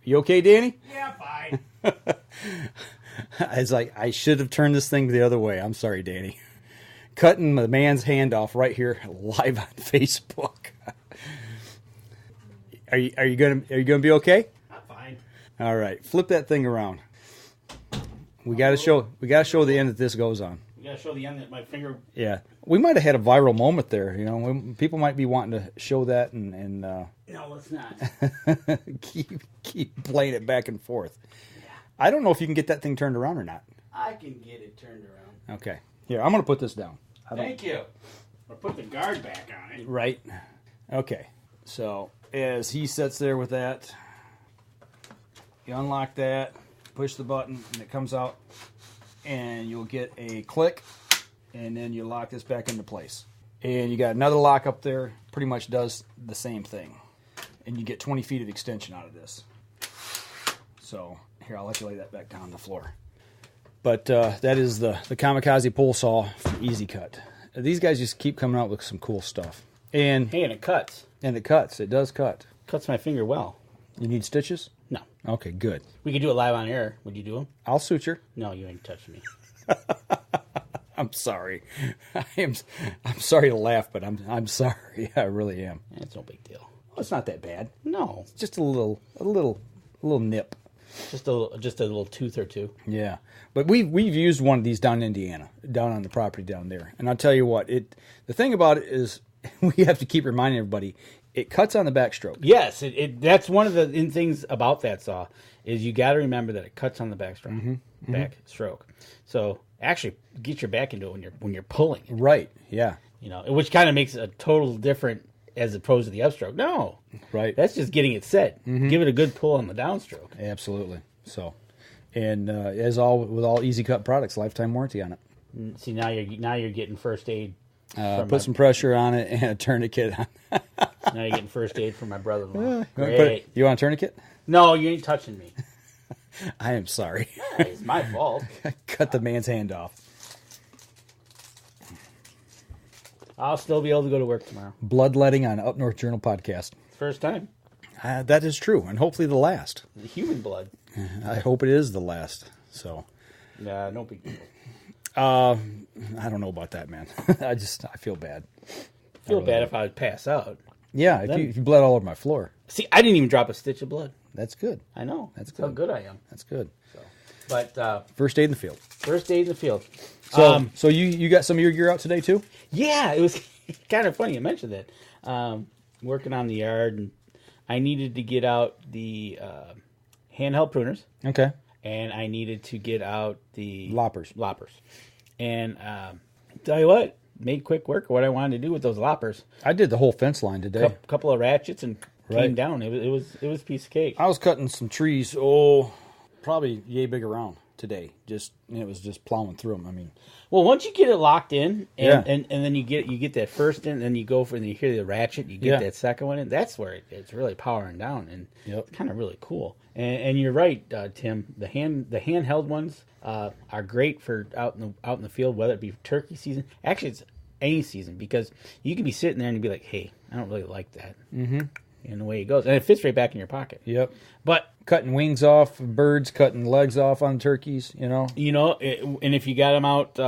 You okay, Danny? Yeah, fine. It's like, I should have turned this thing the other way. I'm sorry, Danny. Cutting the man's hand off right here live on Facebook. Are you gonna be okay? I'm fine. All right, flip that thing around. We gotta show the end that this goes on. You gotta show the end that my finger. Yeah, we might have had a viral moment there. People might be wanting to show that and No, let's not. keep playing it back and forth. Yeah. I don't know if you can get that thing turned around or not. I can get it turned around. Okay, here, I'm gonna put this down. Thank you. Or put the guard back on it. Right. Okay. So as he sits there with that, you unlock that, push the button, and it comes out, and you'll get a click, and then you lock this back into place. And you got another lock up there, pretty much does the same thing. And you get 20 feet of extension out of this. So here, I'll let you lay that back down on the floor. But that is the Kamikaze pole saw from Easy Cut. These guys just keep coming out with some cool stuff. And it cuts. And it cuts. It does cut. Cuts my finger well. You need stitches? No. Okay, good. We could do it live on air. Would you do them? I'll suture. No, you ain't touching me. I'm sorry. I'm sorry to laugh, but I'm sorry. I really am. It's no big deal. Well, it's not that bad. No. It's just a little nip. Just a little tooth or two. Yeah, but we've used one of these down in Indiana, down on the property down there, and I'll tell you what, the thing about it is we have to keep reminding everybody it cuts on the backstroke. Yes, that's one of the things about that saw is you got to remember that it cuts on the backstroke. Backstroke. So actually, get your back into it when you're pulling. Right. Yeah. Which kind of makes it a total different as opposed to the upstroke. No. Right. That's just getting it set. Give it a good pull on the downstroke. Absolutely. So, and with all Easy Cut products, lifetime warranty on it. See, now you're getting first aid. Put some pressure on it and a tourniquet on. Now you're getting first aid from my brother-in-law. Great. You want a tourniquet? No, you ain't touching me. I am sorry. It's my fault. Cut the man's hand off. I'll still be able to go to work tomorrow. Bloodletting on Up North Journal podcast. First time. That is true, and hopefully the last. The human blood. I hope it is the last. So. Yeah, no big deal. I don't know about that, man. I feel bad. If I would pass out. Yeah, if you bled all over my floor. See, I didn't even drop a stitch of blood. That's good. I know. That's good. How good I am. That's good. But first aid in the field. First aid in the field. So you got some of your gear out today too? Yeah, it was kind of funny you mentioned that. Working on the yard, and I needed to get out the handheld pruners. Okay. And I needed to get out the loppers. And tell you what, made quick work of what I wanted to do with those loppers. I did the whole fence line today. Couple of ratchets and came down. It was a piece of cake. I was cutting some trees. Probably yay big around today. It was just plowing through them. I mean, well, once you get it locked in, and then you get that first in, and then you go for and you hear the ratchet, you get that second one in. That's where it's really powering down, and it's kind of really cool. And you're right, Tim. The handheld ones are great for out in the field, whether it be turkey season. Actually, it's any season because you can be sitting there and you'd be like, "Hey, I don't really like that." Mm-hmm. And the way it goes, and it fits right back in your pocket. Yep. But cutting wings off of birds, cutting legs off on turkeys, and if you got them out,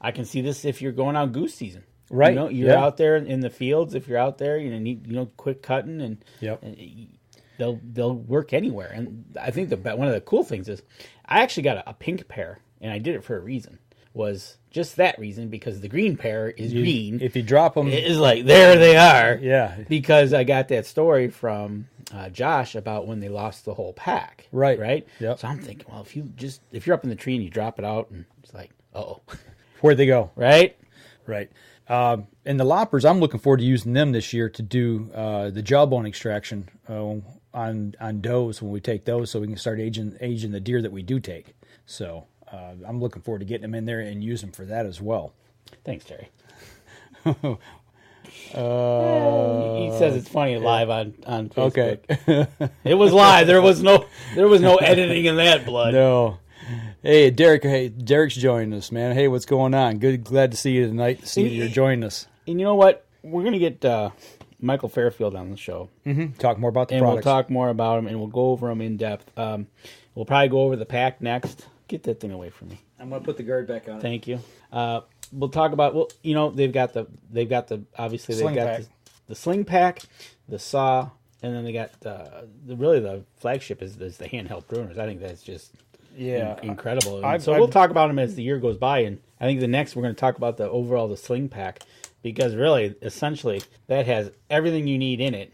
I can see this if you're going out goose season. Right. You're out there in the fields. If you're out there, need quick cutting, and they'll work anywhere. And I think one of the cool things is I actually got a pink pair, and I did it for a reason. Was just that reason because the green pair is green. If you drop them, it's like there they are. Yeah. Because I got that story from Josh about when they lost the whole pack. Right. Yep. So I'm thinking, well, if you're up in the tree and you drop it out, and it's like, where'd they go? Right. And the loppers, I'm looking forward to using them this year to do the jawbone extraction on does when we take those, so we can start aging the deer that we do take. So. I'm looking forward to getting them in there and use them for that as well. Thanks, Terry. He says it's funny live on Facebook. Okay. It was live. There was no editing in that blood. No. Hey, Derek. Hey, Derek's joining us, man. Hey, what's going on? Good. Glad to see you tonight. See you're joining us. And you know what? We're gonna get Michael Fairfield on the show. Mm-hmm. Talk more about the products. We'll talk more about them, and we'll go over them in depth. We'll probably go over the pack next. Get that thing away from me. I'm gonna put the guard back on. Thank you. We'll talk about they've got the obviously sling they've got pack. The sling pack, the saw, and then they got the flagship is the handheld pruners. I think that's just incredible. We'll talk about them as the year goes by, and I think the next we're going to talk about the sling pack because really essentially that has everything you need in it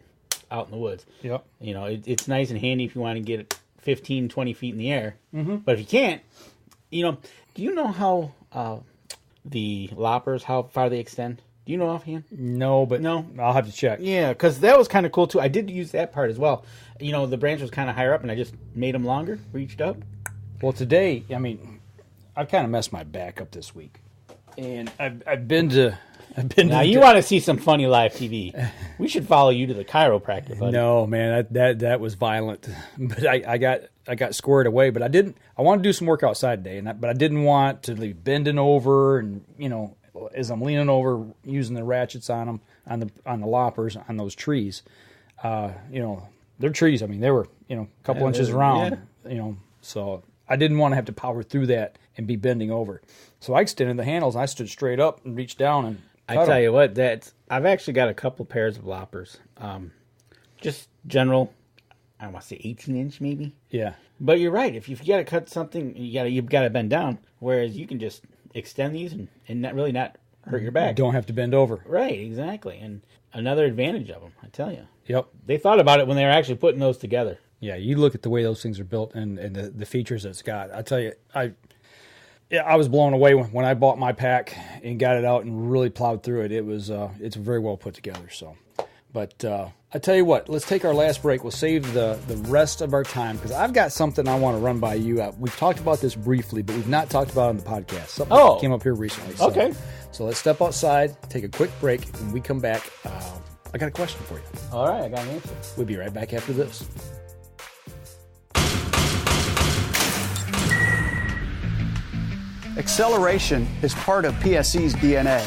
out in the woods. Yep. It's nice and handy if you want to get it 15, 20 feet in the air. Mm-hmm. But if you can't, do you know how the loppers, how far they extend? Do you know offhand? No, but I'll have to check. Yeah, because that was kind of cool too. I did use that part as well. The branch was kind of higher up, and I just made them longer, reached up. Well, today, I've kind of messed my back up this week, and I've been to. Now you want to see some funny live TV? We should follow you to the chiropractor, buddy. No, man, that was violent. But I got squared away. But I wanted to do some work outside today, but I didn't want to leave bending over and as I'm leaning over using the ratchets on them on the loppers on those trees. They're trees. They were a couple inches around. Yeah. So I didn't want to have to power through that and be bending over. So I extended the handles. And I stood straight up and reached down and. I tell you what, I've actually got a couple pairs of loppers. Just general. I don't want to say 18-inch maybe. Yeah. But you're right. If you've got to cut something, you've got to bend down. Whereas you can just extend these and not hurt your back. You don't have to bend over. Right, exactly. And another advantage of them, I tell you. Yep. They thought about it when they were actually putting those together. Yeah, you look at the way those things are built and the features it's got. I tell you, I was blown away when I bought my pack and got it out and really plowed through it. It's very well put together. So, but I tell you what, let's take our last break. We'll save the rest of our time because I've got something I want to run by you. We've talked about this briefly, but we've not talked about it on the podcast. Something that came up here recently. So, okay. So let's step outside, take a quick break. When we come back, I got a question for you. All right, I got an answer. We'll be right back after this. Acceleration is part of PSE's DNA.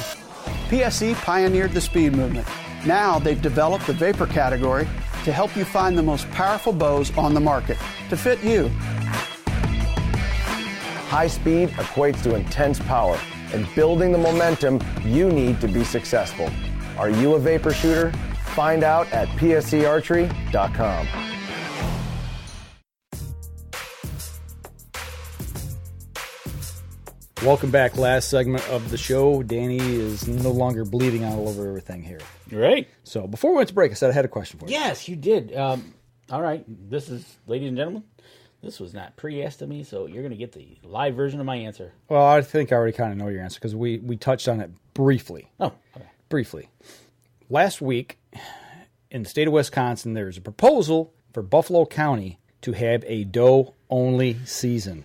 PSE pioneered the speed movement. Now they've developed the vapor category to help you find the most powerful bows on the market to fit you. High speed equates to intense power and building the momentum you need to be successful. Are you a vapor shooter? Find out at psearchery.com. Welcome back. Last segment of the show. Danny is no longer bleeding all over everything here. Right. So before we went to break, I said I had a question for you. Yes, you did. All right. This is, ladies and gentlemen, this was not pre-asked of me, so you're going to get the live version of my answer. Well, I think I already kind of know your answer because we touched on it briefly. Oh, okay. Briefly. Last week, in the state of Wisconsin, there's a proposal for Buffalo County to have a doe-only season.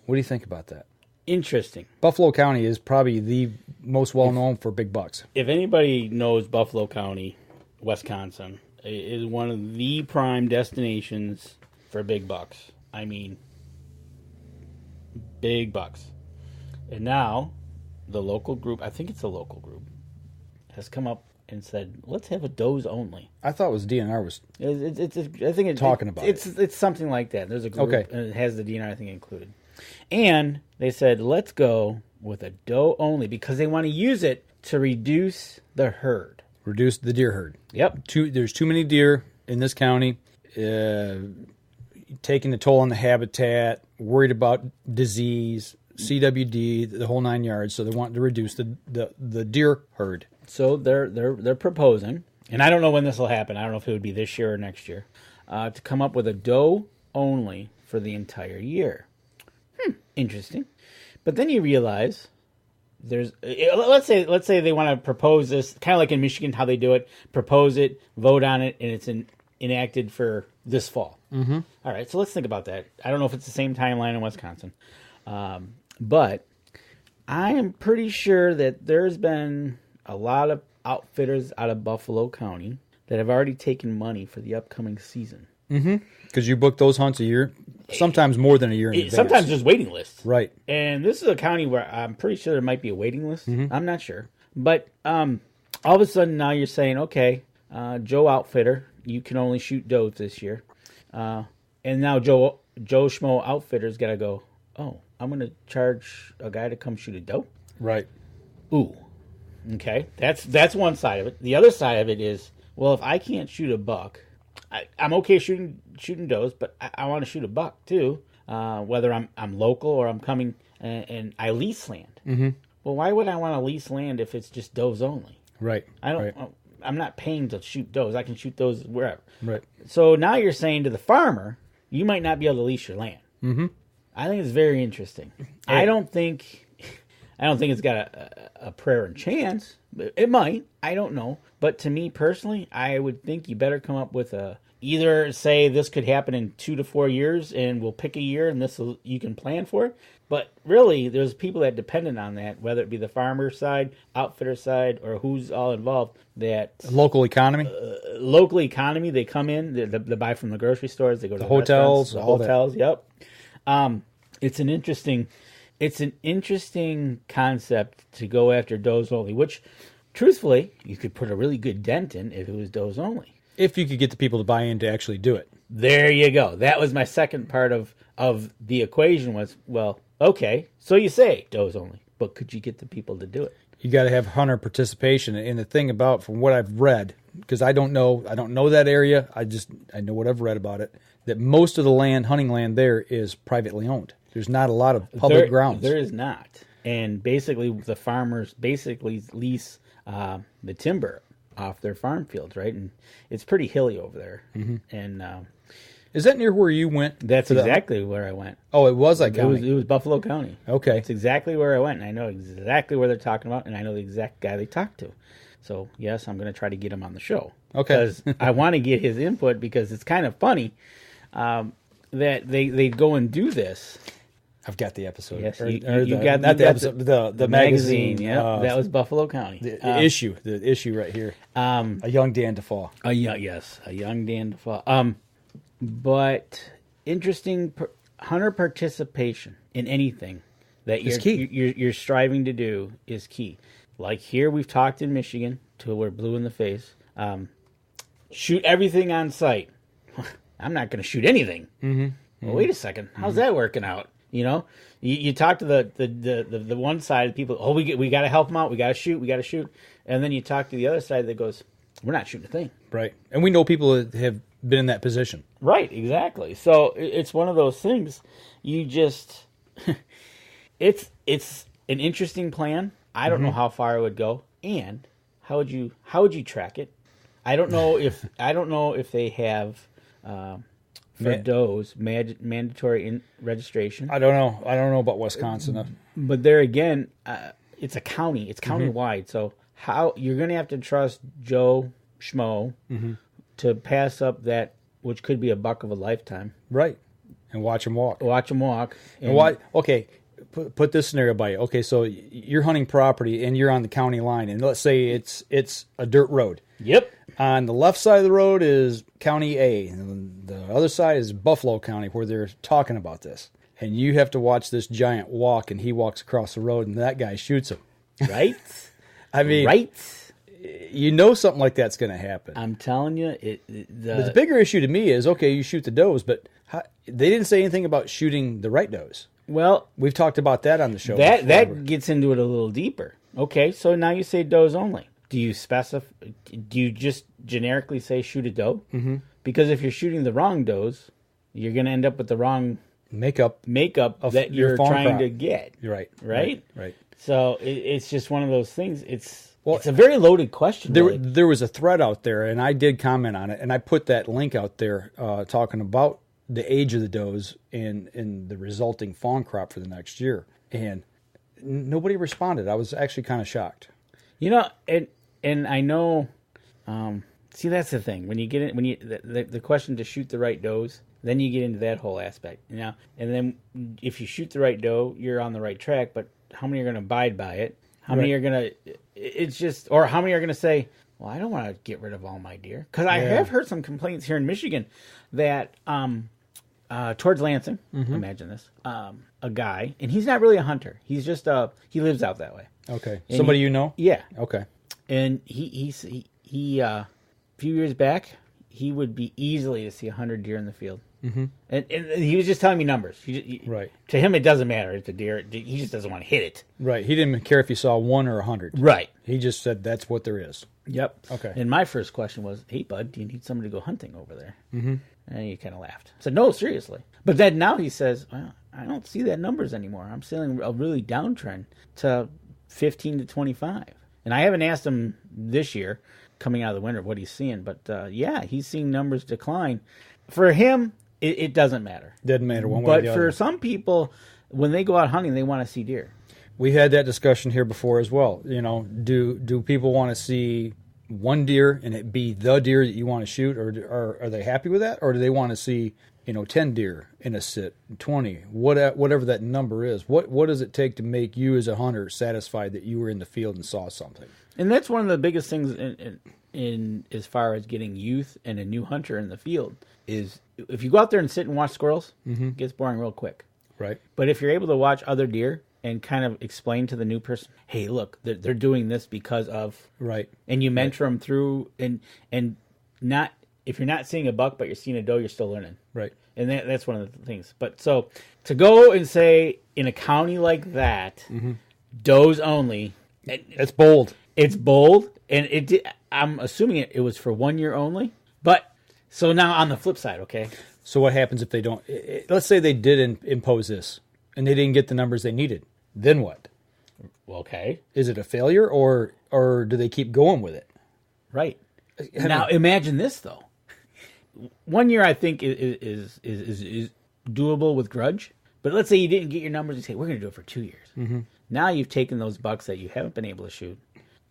What do you think about that? Interesting. Buffalo County is probably the most well-known for big bucks. If anybody knows Buffalo County, Wisconsin, it is one of the prime destinations for big bucks. I mean, big bucks. And now, the local group, I think it's a local group, has come up and said, let's have a does only. I thought it was DNR was I think it's talking about it. It's something like that. There's a group, okay, and it has the DNR, I think, included. And they said, let's go with a doe only because they want to use it to reduce the herd. Reduce the deer herd. Yep. There's too many deer in this county, taking a toll on the habitat, worried about disease, CWD, the whole 9 yards. So they want to reduce the deer herd. So they're proposing, and I don't know when this will happen. I don't know if it would be this year or next year, to come up with a doe only for the entire year. Interesting. But then you realize let's say they want to propose this, kind of like in Michigan, how they do it, propose it, vote on it, and it's enacted for this fall. Mm-hmm. All right, so let's think about that. I don't know if it's the same timeline in Wisconsin, but I am pretty sure that there's been a lot of outfitters out of Buffalo County that have already taken money for the upcoming season. Mm-hmm. Because you book those hunts a year, sometimes more than a year in advance. Sometimes there's waiting lists. Right. And this is a county where I'm pretty sure there might be a waiting list. Mm-hmm. I'm not sure. But all of a sudden now you're saying, okay, Joe Outfitter, you can only shoot does this year. And now Joe Schmo Outfitter's got to go, oh, I'm going to charge a guy to come shoot a doe? Right. Ooh. Okay. That's one side of it. The other side of it is, well, if I can't shoot a buck, I'm okay shooting does, but I want to shoot a buck too. Whether I'm local or I'm coming and I lease land. Mm-hmm. Well, why would I want to lease land if it's just does only? Right. I'm not paying to shoot does. I can shoot those wherever. Right. So now you're saying to the farmer, you might not be able to lease your land. Mm-hmm. I think it's very interesting. I don't think it's got a prayer and chance. It might. I don't know. But to me personally, I would think you better come up with either say this could happen in 2 to 4 years and we'll pick a year and you can plan for it. But really, there's people that dependent on that, whether it be the farmer side, outfitter side, or who's all involved. That local economy. They come in, they buy from the grocery stores, they go to the hotels, the hotels. Yep. It's an interesting concept to go after does only, which, truthfully, you could put a really good dent in if it was does only. If you could get the people to buy in to actually do it. There you go. That was my second part of the equation was, well, okay, so you say does only, but could you get the people to do it? You got to have hunter participation. And the thing about, from what I've read, because I don't know that area. I know what I've read about it, that most of the land, hunting land there, is privately owned. There's not a lot of public grounds. There is not. And basically the farmers lease the timber off their farm fields, right? And it's pretty hilly over there. Mm-hmm. And is that near where you went? That's exactly where I went. Oh, it was like it was Buffalo County. Okay. It's exactly where I went, and I know exactly where they're talking about, and I know the exact guy they talked to. So, yes, I'm going to try to get him on the show. Okay. Because I want to get his input, because it's kind of funny that they go and do this. I've got the episode. Yes, the magazine. Yeah, that was Buffalo County. The issue right here. A young Dan DeFaw. A young Dan DeFaw. But interesting hunter participation in anything that you're striving to do is key. Like here, we've talked in Michigan till we're blue in the face. Shoot everything on site. I'm not going to shoot anything. Mm-hmm. Well, wait a second. How's that working out? You know, you talk to the one side of people. Oh, we got to help them out. We got to shoot. And then you talk to the other side that goes, we're not shooting a thing. Right. And we know people that have been in that position. Right. Exactly. So it's one of those things. You just, it's an interesting plan. I don't know how far it would go, and how would you track it? I don't know if they have. For does mandatory registration. I don't know about Wisconsin. But there again, it's a county. It's county-wide. So how you're going to have to trust Joe Schmo to pass up that, which could be a buck of a lifetime. Right. And watch him walk. And okay, put this scenario by you. Okay, so you're hunting property and you're on the county line, and let's say it's a dirt road. Yep. On the left side of the road is County A, and the other side is Buffalo County, where they're talking about this. And you have to watch this giant walk, and he walks across the road, and that guy shoots him. Right? I mean, right? You know something like that's going to happen. I'm telling you. But the bigger issue to me is, okay, you shoot the does, but they didn't say anything about shooting the right does. Well, we've talked about that on the show. That gets into it a little deeper. Okay, so now you say does only. Do you specify? Do you just generically say shoot a doe? Mm-hmm. Because if you're shooting the wrong does, you're going to end up with the wrong makeup that you're trying to get. You're right. Right. So it's just one of those things. It's a very loaded question. There was a thread out there, and I did comment on it, and I put that link out there talking about the age of the does and the resulting fawn crop for the next year, and nobody responded. I was actually kind of shocked. You know, and I know. See, that's the thing. When you get in, the question to shoot the right does, then you get into that whole aspect. You know, and then if you shoot the right doe, you're on the right track. But how many are going to abide by it? How many are going to? It's just, or how many are going to say, "Well, I don't want to get rid of all my deer," because I have heard some complaints here in Michigan that towards Lansing. Imagine this: a guy, and he's not really a hunter. He's just he lives out that way. Okay, and somebody you know? Yeah. Okay, and he a few years back, he would be easily to see 100 deer in the field. Mm-hmm. And he was just telling me numbers. Right. To him, it doesn't matter if the deer, he just doesn't want to hit it. Right. He didn't care if he saw 1 or 100. Right. He just said that's what there is. Yep. Okay. And my first question was, hey, bud, do you need somebody to go hunting over there? Mm-hmm. And he kind of laughed. I said, no, seriously. But then now he says, well, I don't see that numbers anymore. I'm seeing a really downtrend to 15 to 25. And I haven't asked him this year, coming out of the winter, what he's seeing. But, he's seeing numbers decline. For him, it doesn't matter. Doesn't matter one way or the other. But for some people, when they go out hunting, they want to see deer. We had that discussion here before as well. You know, do people want to see one deer and it be the deer that you want to shoot, or are they happy with that? Or do they want to see, 10 deer in a sit, 20, whatever that number is? What does it take to make you as a hunter satisfied that you were in the field and saw something? And that's one of the biggest things in as far as getting youth and a new hunter in the field is if you go out there and sit and watch squirrels, it gets boring real quick. Right. But if you're able to watch other deer and kind of explain to the new person, hey, look, they're doing this because of... Right. And you mentor them through, and not... If you're not seeing a buck, but you're seeing a doe, you're still learning. Right. And that's one of the things. But so, to go and say, in a county like that, does only, It's bold. It's bold, and I'm assuming it was for 1 year only. But so now on the flip side, okay. So what happens if they don't? Let's say they did impose this, and they didn't get the numbers they needed. Then what? Okay. Is it a failure, or do they keep going with it? Right. Now imagine this though. 1 year I think is doable with grudge. But let's say you didn't get your numbers. You say we're going to do it for 2 years. Mm-hmm. Now you've taken those bucks that you haven't been able to shoot.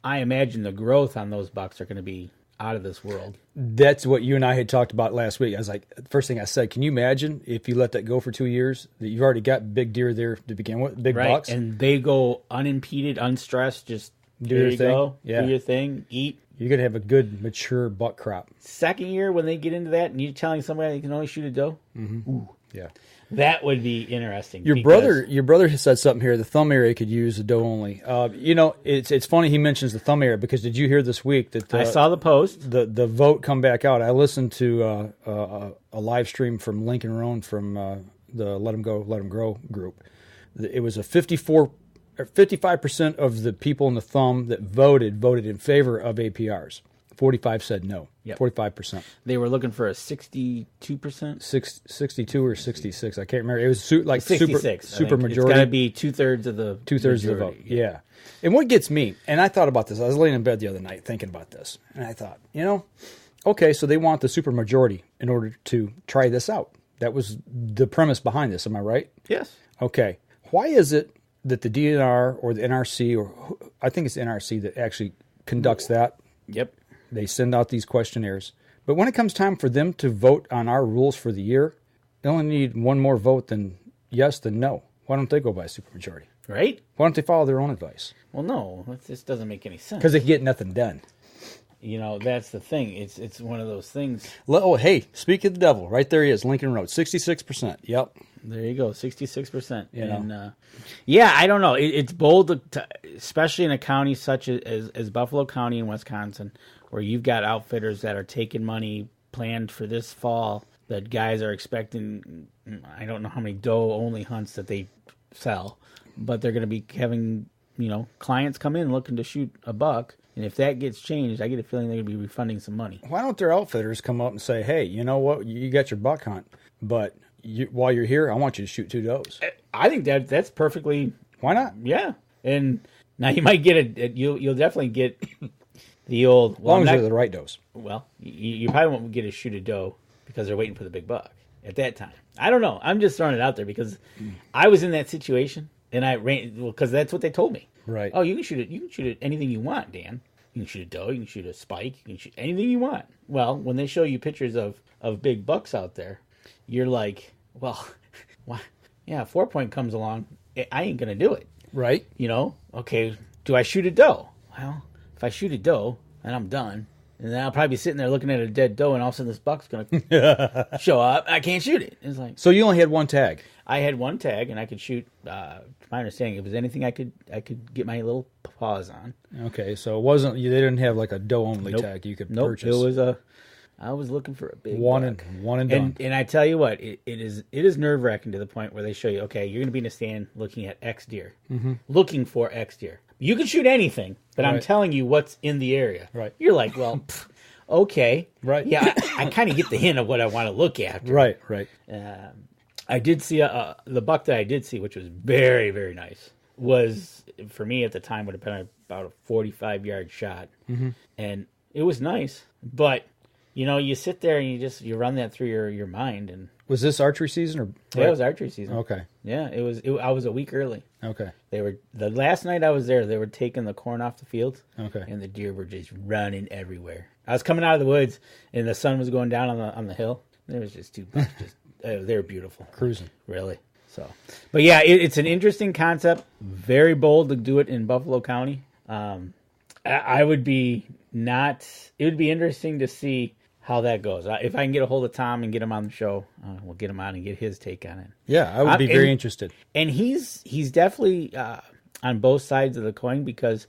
I imagine the growth on those bucks are going to be out of this world. That's what you and I had talked about last week. I was like, first thing I said, can you imagine if you let that go for 2 years, that you've already got big deer there to begin with, big bucks? And they go unimpeded, unstressed, just do your thing. Do your thing, eat. You're going to have a good, mature buck crop. Second year, when they get into that, and you're telling somebody they can only shoot a doe? Mm-hmm. Ooh. Yeah. That would be interesting. Your brother has said something here. The thumb area could use a doe only. It's funny he mentions the thumb area because did you hear this week that I saw the post, the vote come back out? I listened to a live stream from Lincoln Roan from the Let 'Em Go, Let 'Em Grow group. It was a 55% of the people in the thumb that voted in favor of APRs. 45 said no. Yep. 45%. They were looking for a 62%? 62 or 66. I can't remember. It was 66. super majority. It's got to be two-thirds of the vote. Yeah. And what gets me, and I thought about this. I was laying in bed the other night thinking about this. And I thought, okay, so they want the super majority in order to try this out. That was the premise behind this. Am I right? Yes. Okay. Why is it that the DNR or the NRC, or I think it's the NRC that actually conducts that? Yep. They send out these questionnaires. But when it comes time for them to vote on our rules for the year, they only need one more vote than yes than no. Why don't they go by supermajority? Right? Why don't they follow their own advice? Well, no. This doesn't make any sense. Because they can get nothing done. That's the thing. It's one of those things. Oh, hey, speak of the devil. Right there he is, Lincoln Road, 66%. Yep. There you go, 66%. And, I don't know. It's bold, especially in a county such as Buffalo County in Wisconsin, where you've got outfitters that are taking money planned for this fall that guys are expecting. I don't know how many doe-only hunts that they sell, but they're going to be having, clients come in looking to shoot a buck. And if that gets changed, I get a feeling they're going to be refunding some money. Why don't their outfitters come up and say, hey, you know what? You got your buck hunt, but while you're here, I want you to shoot 2 does. I think that's perfectly... Why not? Yeah. And now you might get you'll definitely get the old... As long as they're the right does. Well, you probably won't get a shoot a doe because they're waiting for the big buck at that time. I don't know. I'm just throwing it out there because I was in that situation and I ran... Well, because that's what they told me. Right. Oh, you can shoot it. You can shoot it anything you want, Dan. You can shoot a doe. You can shoot a spike. You can shoot anything you want. Well, when they show you pictures of big bucks out there, you're like, well, why? Yeah, 4-point comes along. I ain't gonna do it. Right. Okay. Do I shoot a doe? Well, if I shoot a doe, then I'm done. And then I'll probably be sitting there looking at a dead doe, and all of a sudden this buck's gonna show up. I can't shoot it. It's like, so you only had one tag. I had one tag, and I could shoot. My understanding, if it was anything I could get my little paws on. Okay, so it wasn't. They didn't have like a doe only tag you could purchase. It was I was looking for a big one buck. and done. And I tell you what, it is nerve wracking to the point where they show you, okay, you're going to be in a stand looking at X deer, looking for X deer. You can shoot anything, but I'm telling you what's in the area. Right. You're like, well, okay, right? Yeah, I kind of get the hint of what I want to look at. Right. I did see the buck that I did see, which was very, very nice, was, for me at the time, would have been about a 45-yard shot. And it was nice. But, you sit there and you run that through your mind. And was this archery season? Or yeah, it was archery season. Okay. Yeah, it was. I was a week early. Okay. The last night I was there, they were taking the corn off the field. Okay. And the deer were just running everywhere. I was coming out of the woods, and the sun was going down on the hill. There was just 2 bucks they were beautiful. Cruising. Really. So, but yeah, it's an interesting concept. Very bold to do it in Buffalo County. It would be interesting to see how that goes. If I can get a hold of Tom and get him on the show, we'll get him on and get his take on it. Yeah, I would be very interested. And he's definitely on both sides of the coin because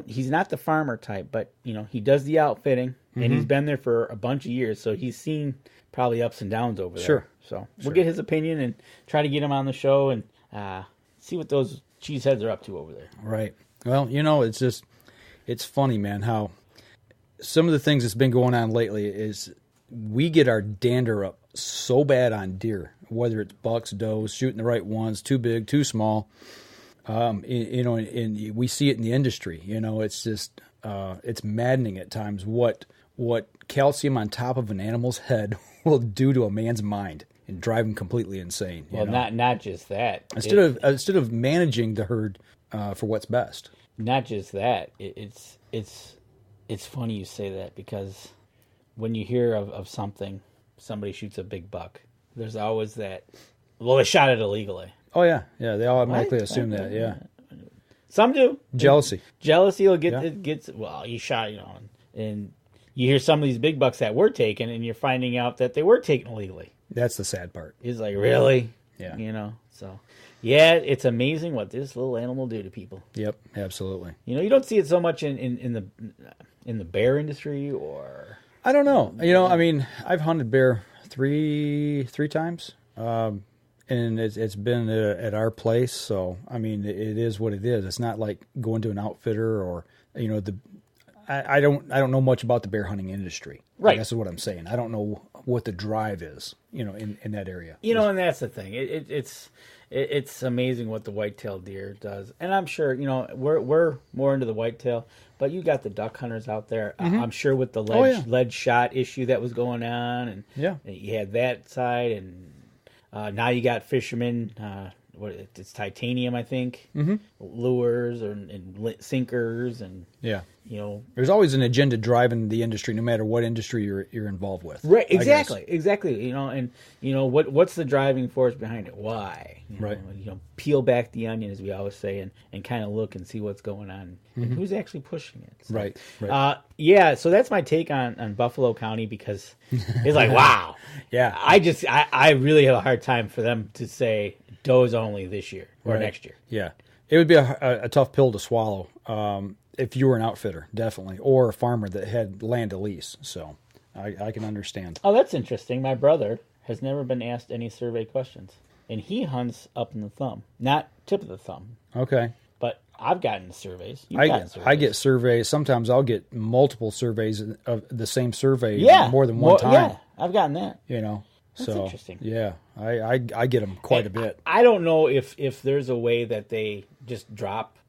he's not the farmer type, but he does the outfitting and he's been there for a bunch of years, so he's seen probably ups and downs over there. Sure. So we'll get his opinion and try to get him on the show and see what those cheeseheads are up to over there. Right. Well, it's funny, man, how some of the things that's been going on lately is we get our dander up so bad on deer, whether it's bucks, does, shooting the right ones, too big, too small. And we see it in the industry. It's just it's maddening at times what calcium on top of an animal's head will do to a man's mind and drive him completely insane. Well, not just that. Instead of managing the herd for what's best. Not just that. It's funny you say that, because when you hear of somebody shoots a big buck, there's always that, well, they shot it illegally. Oh, yeah. Yeah, they automatically assume that, yeah. Some do. Jealousy. Jealousy will gets, well, you shot, and you hear some of these big bucks that were taken, and you're finding out that they were taken illegally. That's the sad part. It's like, really? Yeah. So, yeah, it's amazing what this little animal do to people. Yep, absolutely. You don't see it so much in the bear industry, or... I don't know. I mean, I've hunted bear three times, and it's been at our place. So, I mean, it is what it is. It's not like going to an outfitter or I don't know much about the bear hunting industry. Right. That's what I'm saying. I don't know what the drive is, in that area. And that's the thing. It's amazing what the whitetail deer does, and I'm sure we're more into the whitetail. But you got the duck hunters out there. Mm-hmm. I'm sure with the lead shot issue that was going on, and you had that side, and now you got fishermen. It's titanium, I think. Mm-hmm. Lures and sinkers, and there's always an agenda driving the industry, no matter what industry you're involved with. Right, exactly. And what's the driving force behind it? Why? Right. Peel back the onion, as we always say, and kind of look and see what's going on, and who's actually pushing it. So, right. So that's my take on Buffalo County, because it's like, wow. Yeah. I really have a hard time for them to say does only this year or next year. Yeah. It would be a tough pill to swallow if you were an outfitter, definitely, or a farmer that had land to lease. So I can understand. Oh, that's interesting. My brother has never been asked any survey questions, and he hunts up in the thumb, not tip of the thumb. Okay. But I've gotten surveys. I get surveys. Sometimes I'll get multiple surveys of the same survey more than one time. Yeah, I've gotten that. That's interesting. Yeah, I get them quite a bit. I don't know if there's a way that they just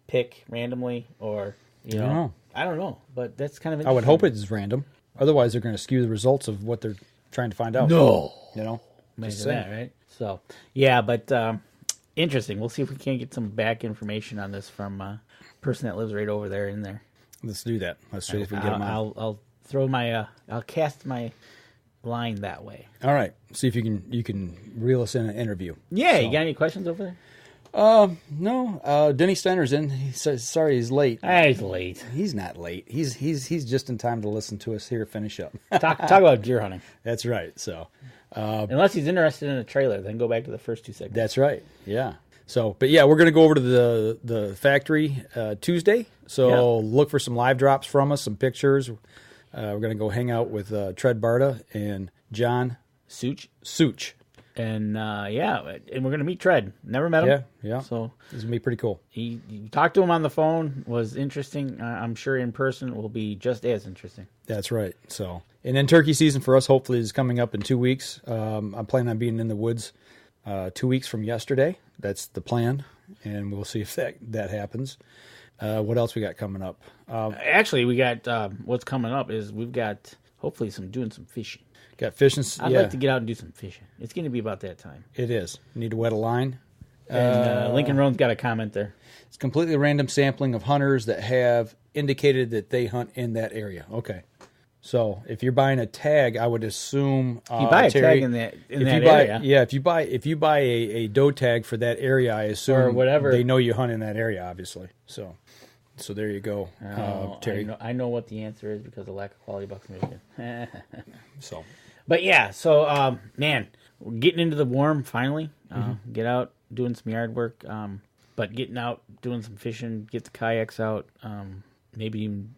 pick randomly, or I don't know, but that's kind of interesting. I would hope it's random. Otherwise, they're going to skew the results of what they're trying to find out. No, just that, right? So yeah, but interesting. We'll see if we can't get some back information on this from a person that lives right over there in there. Let's do that. Let's see if we can get them on. I'll throw my I'll cast my line that way. All right. See if you can reel us in an interview. Yeah. So. You got any questions over there? No. Denny Steiner's in. He says sorry he's late. He's late. He's not late. He's just in time to listen to us here finish up. Talk about deer hunting. That's right. So unless he's interested in a trailer, then go back to the first 2 segments. That's right. Yeah. So, but yeah, we're going to go over to the factory Tuesday. So look for some live drops from us, some pictures. We're going to go hang out with Tread Barta and John Such. And and we're going to meet Tread. Never met him. Yeah. So this is going to be pretty cool. He talked to him on the phone, was interesting. I'm sure in person it will be just as interesting. That's right. So, and then turkey season for us hopefully is coming up in 2 weeks. I'm planning on being in the woods 2 weeks from yesterday. That's the plan, and we'll see if that happens. What else we got coming up? Actually, we got what's coming up is we've got hopefully doing some fishing. Got fishing. I'd like to get out and do some fishing. It's going to be about that time. It is. Need to wet a line. And Lincoln Roan's got a comment there. It's completely random sampling of hunters that have indicated that they hunt in that area. Okay. So if you're buying a tag, I would assume you buy a tag in that area. Yeah, if you buy a doe tag for that area, I assume or whatever, they know you hunt in that area, obviously. So there you go, Terry. I know what the answer is because of lack of quality bucks in Michigan. But yeah, man, we're getting into the warm finally. Get out doing some yard work, but getting out doing some fishing, get the kayaks out, maybe even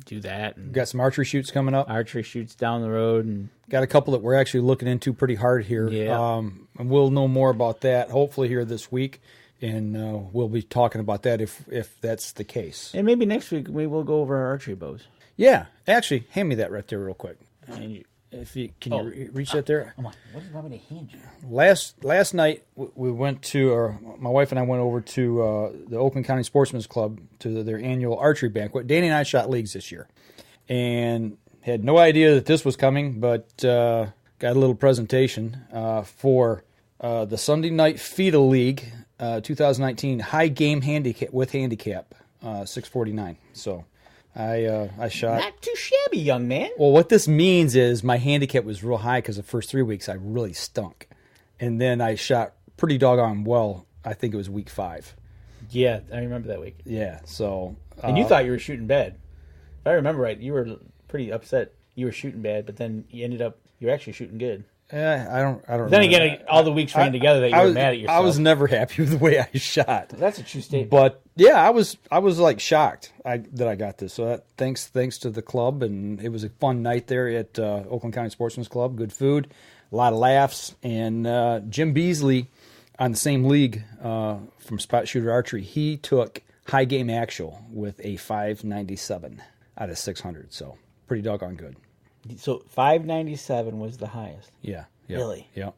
do that. And got some archery shoots coming up. Archery shoots down the road, and got a couple that we're actually looking into pretty hard here. Yeah. And we'll know more about that hopefully here this week. And we'll be talking about that if that's the case. And maybe next week we will go over our archery bows. Yeah, actually, hand me that right there real quick. Can you reach that there? Come on, what do you want me to hand you? Last night we went to, my wife and I went over to the Oakland County Sportsman's Club to their annual archery banquet. Danny and I shot leagues this year, and had no idea that this was coming, but got a little presentation for the Sunday Night FIDA League 2019 High Game Handicap with Handicap 649. So I shot. Not too shabby, young man. Well, what this means is my handicap was real high because the first 3 weeks I really stunk. And then I shot pretty doggone well. I think it was week 5. Yeah, I remember that week. Yeah, so. And you thought you were shooting bad. If I remember right, you were pretty upset you were shooting bad, but then you were actually shooting good. I don't. Then again, all the weeks ran together that you were mad at yourself. I was never happy with the way I shot. That's a true statement. But yeah, I was like shocked that I got this. So thanks to the club, and it was a fun night there at Oakland County Sportsman's Club. Good food, a lot of laughs, and Jim Beasley on the same league from Spot Shooter Archery. He took high game actual with a 597 out of 600. So pretty doggone good. So 597 was the highest. Yeah. Really? Yeah.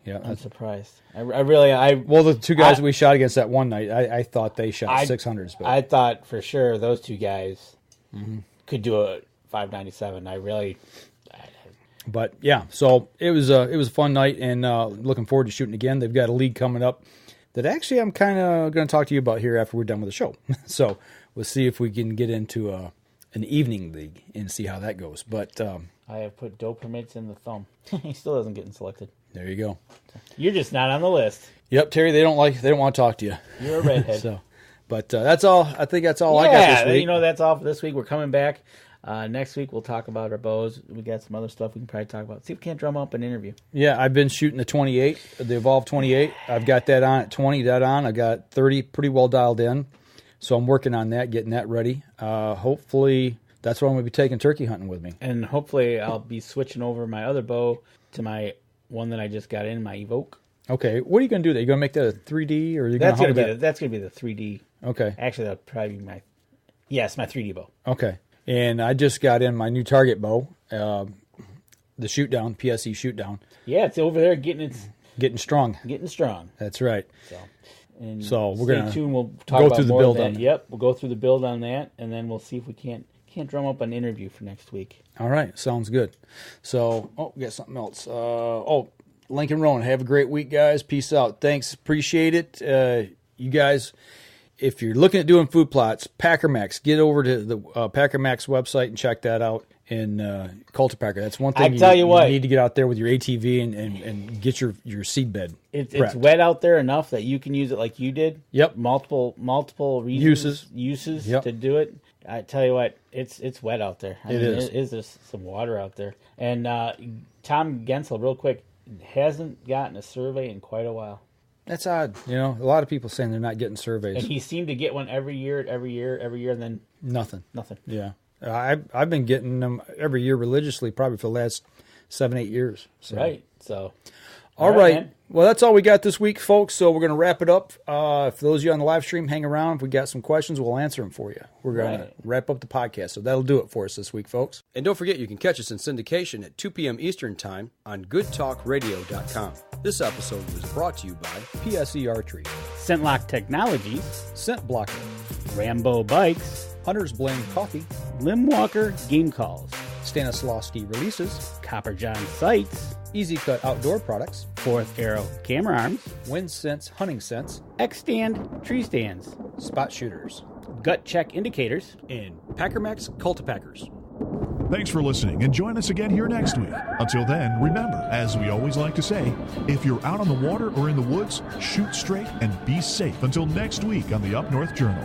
I'm surprised. Well, the two guys that we shot against that one night, I thought they shot 600s. But I thought for sure those two guys could do a 597. But yeah, so it was a fun night, and looking forward to shooting again. They've got a league coming up that actually I'm kind of going to talk to you about here after we're done with the show. So we'll see if we can get into an evening league and see how that goes. But I have put doe permits in the thumb. He still doesn't get selected. There you go. You're just not on the list. Yep, Terry. They don't want to talk to you. You're a redhead. But that's all. I think that's all I got this week. That's all for this week. We're coming back next week. We'll talk about our bows. We got some other stuff we can probably talk about. See if we can't drum up an interview. Yeah, I've been shooting the 28, the Evolve 28. I've got that on at 20. That on. I got 30 pretty well dialed in. So I'm working on that, getting that ready. Hopefully. That's what I'm going to be taking turkey hunting with me. And hopefully I'll be switching over my other bow to my one that I just got in, my Evoke. Okay. What are you going to do? Are you going to make that a 3D? Or are you that's going to be the 3D. Okay. Actually, that'll probably be my 3D bow. Okay. And I just got in my new target bow, the shoot down, PSE shoot down. Yeah, it's over there getting strong. Getting strong. That's right. So we're going to tuned. We'll talk go about through the more build of on that. it. Yep, we'll go through the build on that, and then we'll see if we can't drum up an interview for next week. All right, sounds good. So, we got something else. Lincoln Rowan, have a great week, guys. Peace out. Thanks, appreciate it. You guys, if you're looking at doing food plots, Packer Max, get over to the Packer Max website and check that out. In Cultipacker, that's one thing you need to get out there with your ATV and get your seed bed. It's wet out there enough that you can use it like you did. Yep. Multiple uses to do it. I tell you what, it's wet out there. It is. It is just some water out there. And Tom Gensel, real quick, hasn't gotten a survey in quite a while. That's odd. A lot of people saying they're not getting surveys. And he seemed to get one every year, and then nothing. Yeah. I've been getting them every year religiously, probably for the last 7-8 years. So. Right. So, all right. Well, that's all we got this week, folks. So we're going to wrap it up. For those of you on the live stream, hang around. If we got some questions, we'll answer them for you. We're going to wrap up the podcast. So that'll do it for us this week, folks. And don't forget, you can catch us in syndication at 2 p.m. Eastern Time on goodtalkradio.com. This episode was brought to you by PSE Archery, Scentlock Technologies, Scent Blocker, Rambo Bikes, Hunter's Blend Coffee, Limb Walker Game Calls, Stanislawski Releases, Copper John Sights, Easy Cut Outdoor Products, Fourth Arrow Camera Arms, Wind Sense Hunting Sense, X-Stand Tree Stands, Spot Shooters, Gut Check Indicators, and Packer Max Cultipackers. Thanks for listening, and join us again here next week. Until then, remember, as we always like to say, if you're out on the water or in the woods, shoot straight and be safe until next week on the Up North Journal.